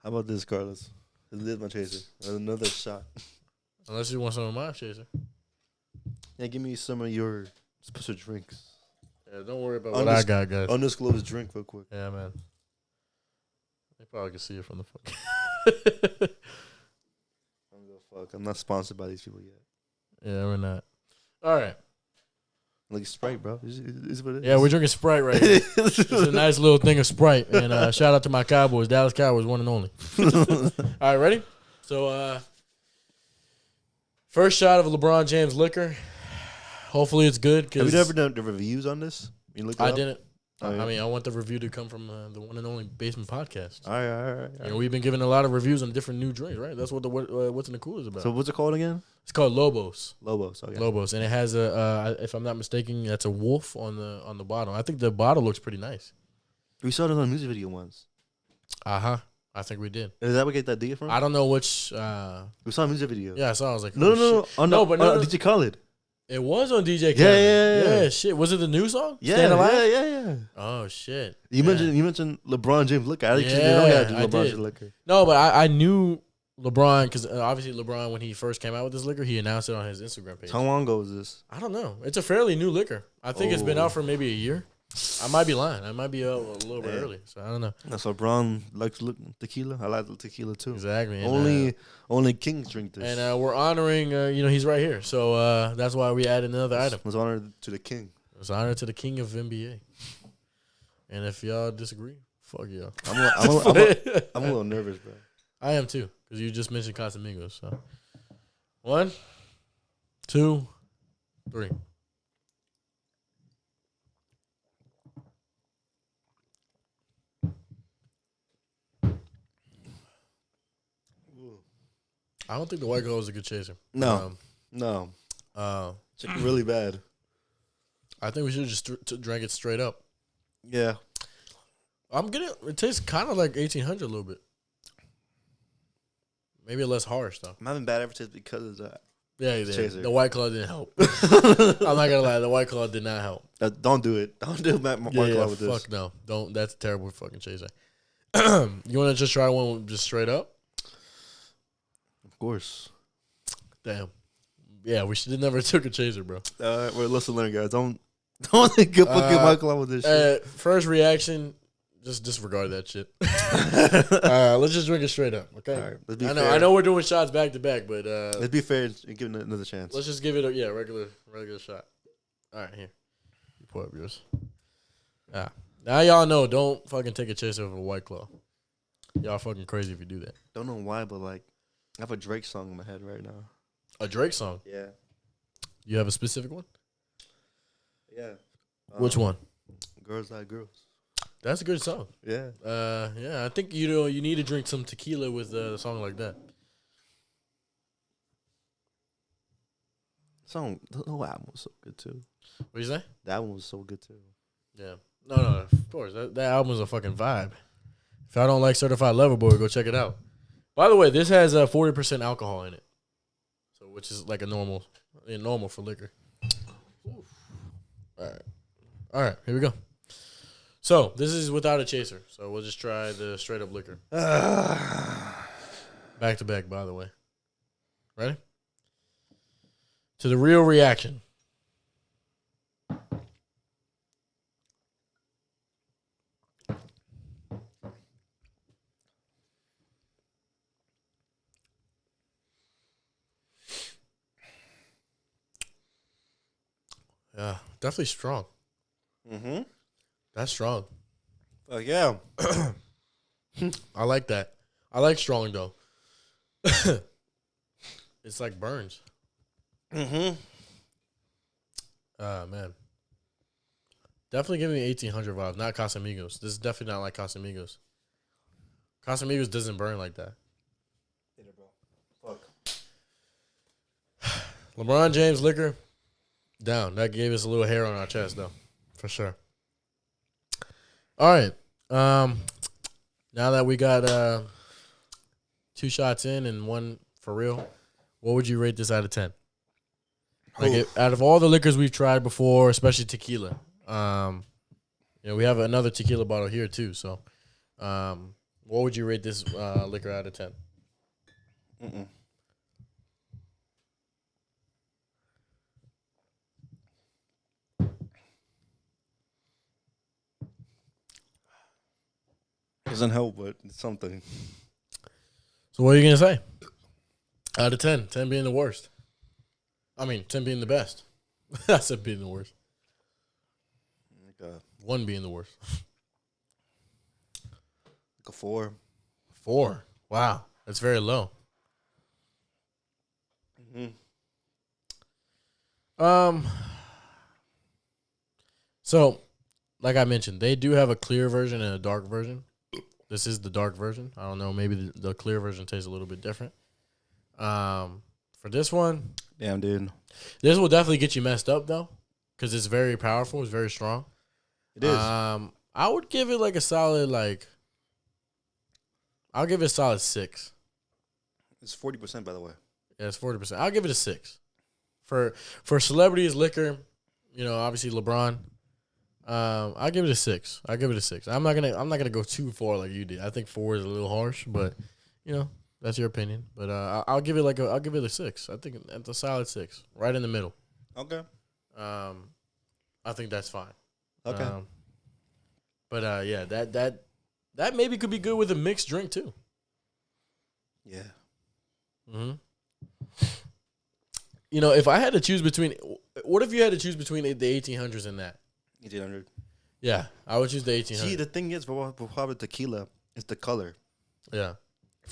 How about this, Carlos? This is my chaser. Another shot. Unless you want some of my chaser. Yeah, give me some of your special drinks. Yeah, don't worry about what I got, guys. Undisclosed drink real quick. Yeah, man. They probably can see it from the fuck. I don't give a fuck. I'm not sponsored by these people yet. Yeah, we're not. All right. Like Sprite, bro. This is what it is. Yeah, we're drinking Sprite right here. It's a nice little thing of Sprite. And shout out to my Cowboys, Dallas Cowboys, one and only. All right, ready? So, first shot of LeBron James liquor. Hopefully it's good. Have you ever done the reviews on this? You looked it I up? didn't. Oh, yeah. I mean, I want the review to come from the one and only Basement Podcast. All right. You know, we've been giving a lot of reviews on different new drinks, right? That's what the what's in the cooler is about. So what's it called again? It's called Lobos. Lobos. Okay. Lobos, and it has if I'm not mistaken, that's a wolf on the bottom. I think the bottle looks pretty nice. We saw it on a music video once. I think we did. Is that where we get that idea from? I don't know which. We saw a music video. Yeah, I saw. I was like, No. shit. Oh, no, but no. Did you call it? It was on DJ Khaled. Yeah. Shit, was it the new song? Yeah, Staying Alive? yeah. Oh shit. You mentioned LeBron James liquor. I actually Yeah, didn't know he had I LeBron did. James liquor. No, but I knew LeBron because obviously LeBron, when he first came out with this liquor, he announced it on his Instagram page. How long ago was this? I don't know. It's a fairly new liquor. I think it's been Oh. out for maybe a year. I might be lying. I might be a little bit early. So I don't know. That's LeBron likes tequila. I like the tequila too. Exactly. And, Only kings drink this. and we're honoring, he's right here. So that's why we added another item. It's honor to the king. It's honor to the king of NBA. And if y'all disagree, fuck y'all. I'm a little nervous, bro. I am too, because you just mentioned Casamigos. So 1, 2, 3. I don't think the White Claw is a good chaser. No. It's really bad. I think we should just drink it straight up. Yeah. It tastes kind of like 1800 a little bit. Maybe less harsh though. I'm having bad aftertaste because of that. Yeah, Chaser. the White Claw didn't help. I'm not gonna lie, the White Claw did not help. Don't do it. Don't do White Claw with this. Fuck no, don't. That's a terrible fucking chaser. You want to just try one just straight up? Of course. Damn. Yeah, we should have never took a chaser, bro. Well, listen, learn, guys. Don't get fucking White Claw with this shit. First reaction, just disregard that shit. Let's just drink it straight up, okay? All right, let's be fair. I know we're doing shots back to back, but Let's be fair and give it another chance. let's just give it a regular shot. All right, here. You pour up yours. Now y'all know, don't fucking take a chaser of a White Claw. Y'all fucking crazy if you do that. Don't know why, but like, I have a Drake song in my head right now. A Drake song? Yeah. You have a specific one? Yeah. Which one? Girls Like Girls. That's a good song. Yeah. Yeah, I think you need to drink some tequila with a song like that. The whole album was so good too. What you say? That one was so good too. Yeah. No, of course. That album is a fucking vibe. If I don't like Certified Lover Boy, go check it out. By the way, this has 40% alcohol in it, so which is like a normal for liquor. All right, here we go. So this is without a chaser, so we'll just try the straight up liquor. Back to back, by the way. Ready? To the real reaction. Yeah, definitely strong. Mm-hmm. That's strong. Yeah. I like that. I like strong, though. It's like burns. Mm-hmm. Man. Definitely give me 1800 vibes, not Casamigos. This is definitely not like Casamigos. Casamigos doesn't burn like that. Fuck. LeBron James liquor, down. That gave us a little hair on our chest, though, for sure. All right. Now that we got 2 shots in and 1 for real, what would you rate this out of 10? Like out of all the liquors we've tried before, especially tequila, we have another tequila bottle here too. So, what would you rate this liquor out of 10? Doesn't help, but it's something. So what are you gonna say? Out of 10, 10 being the worst. I mean, 10 being the best. I said being the worst. 1 being the worst. Like a 4. 4. Wow, that's very low. So, like I mentioned, they do have a clear version and a dark version. This is the dark version. I don't know. Maybe the clear version tastes a little bit different. For this one, damn, dude, this will definitely get you messed up though, because it's very powerful. It's very strong. It is. I would give it like a solid I'll give it a solid 6. It's 40%, by the way. Yeah, it's 40%. I'll give it a 6. For celebrities liquor, obviously LeBron. I'll give it a 6. I'm not gonna go too far like you did. I think 4 is a little harsh, but that's your opinion. But I'll give it a 6. I think it's a solid 6, right in the middle. Okay. I think that's fine. Okay. But yeah, that maybe could be good with a mixed drink too. Yeah. Mm-hmm. If I had to choose between, what if you had to choose between the 1800s and that? 1800. Yeah, I would choose the 1800s. See, the thing is, for probably tequila, it's the color. Yeah.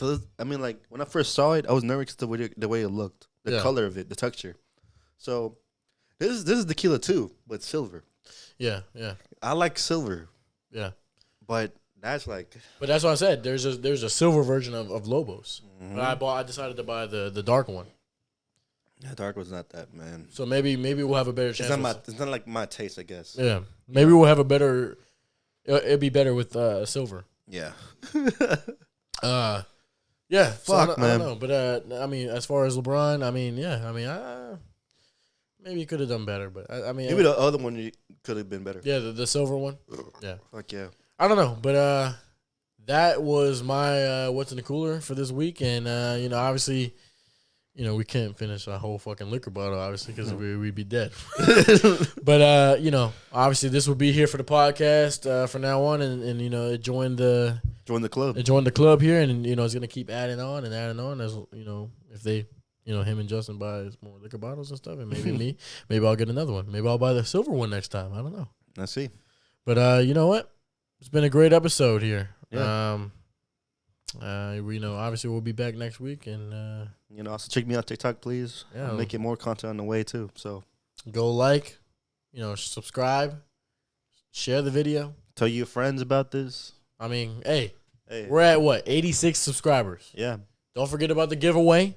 Like when I first saw it, I was nervous the way it looked, the color of it, the texture. So this is tequila too, but silver. Yeah. I like silver. Yeah. But that's like. But that's what I said. There's a silver version of Lobos. Mm-hmm. But I decided to buy the dark one. Yeah, dark was not that, man. So maybe we'll have a better chance. It's not like my taste, I guess. Yeah. Maybe we'll have a better. It'd be better with silver. Yeah. Yeah. Fuck, man. I don't know, but as far as LeBron, maybe you could have done better, but maybe the other one could have been better. Yeah, the silver one. Yeah. Fuck yeah. I don't know, but that was my what's in the cooler for this week, and obviously. We can't finish a whole fucking liquor bottle, obviously, because we'd be dead. But, obviously this will be here for the podcast from now on, and it joined the club. It joined the club here, and, it's going to keep adding on as, if they, him and Justin buy more liquor bottles and stuff, and maybe maybe I'll get another one. Maybe I'll buy the silver one next time. I don't know. Let's see. But, you know what? It's been a great episode here. Yeah. Obviously we'll be back next week, and also check me out TikTok, please. Yeah, I'm making more content on the way too. So go subscribe, share the video, tell your friends about this. Hey, we're at what 86 subscribers. Yeah, don't forget about the giveaway.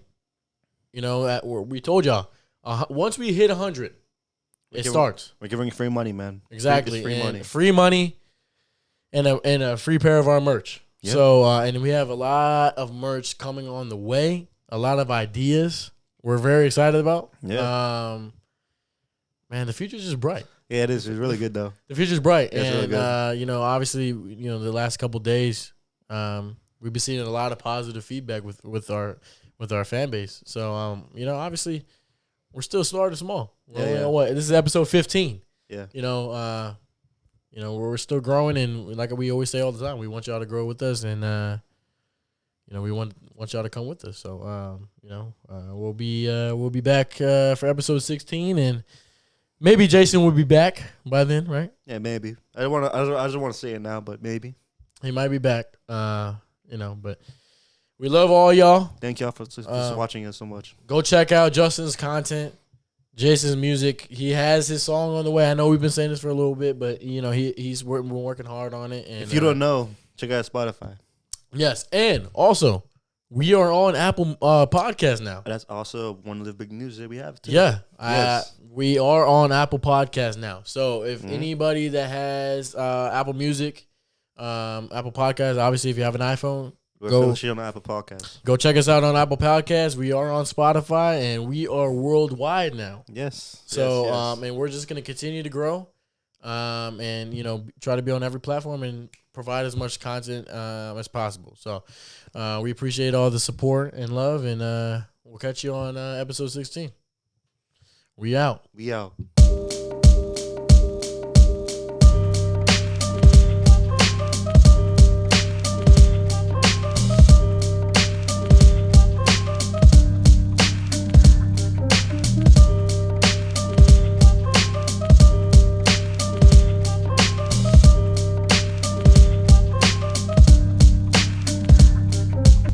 We told y'all once we hit 100, it starts. We're giving free money, man. Exactly, free money, and a free pair of our merch. Yep. So, and we have a lot of merch coming on the way, a lot of ideas we're very excited about. Yeah. Man, the future's just bright. Yeah, it is. It's really good, though. The future's bright. Yeah, it's and, really good. you know, obviously, you know, the last couple days, we've been seeing a lot of positive feedback with our fan base. So, you know, obviously, we're still starting small. Yeah. What? This is episode 15. Yeah. You know, we're still growing, and like we always say all the time, we want y'all to grow with us, and you know, we want y'all to come with us. So, you know, we'll be back for episode 16, and maybe Jason will be back by then, right? Yeah, maybe. I just want to say it now, but maybe he might be back. You know, but we love all y'all. Thank y'all for watching us so much. Go check out Justin's content, Jason's music. He has his song on the way. I know we've been saying this for a little bit, but you know he's been working hard on it. And if you don't know, check out Spotify. Yes, and also we are on Apple Podcast now. That's also one of the big news that we have too. Yeah, yes. We are on Apple Podcast now. So if anybody that has Apple Music, Apple Podcast, obviously if you have an iPhone, Go shit on Apple Podcasts. Go check us out on Apple Podcasts. We are on Spotify, and we are worldwide now. Yes. So, yes. And we're just going to continue to grow, and, you know, try to be on every platform and provide as much content as possible. So we appreciate all the support and love, and we'll catch you on episode 16. We out. We out.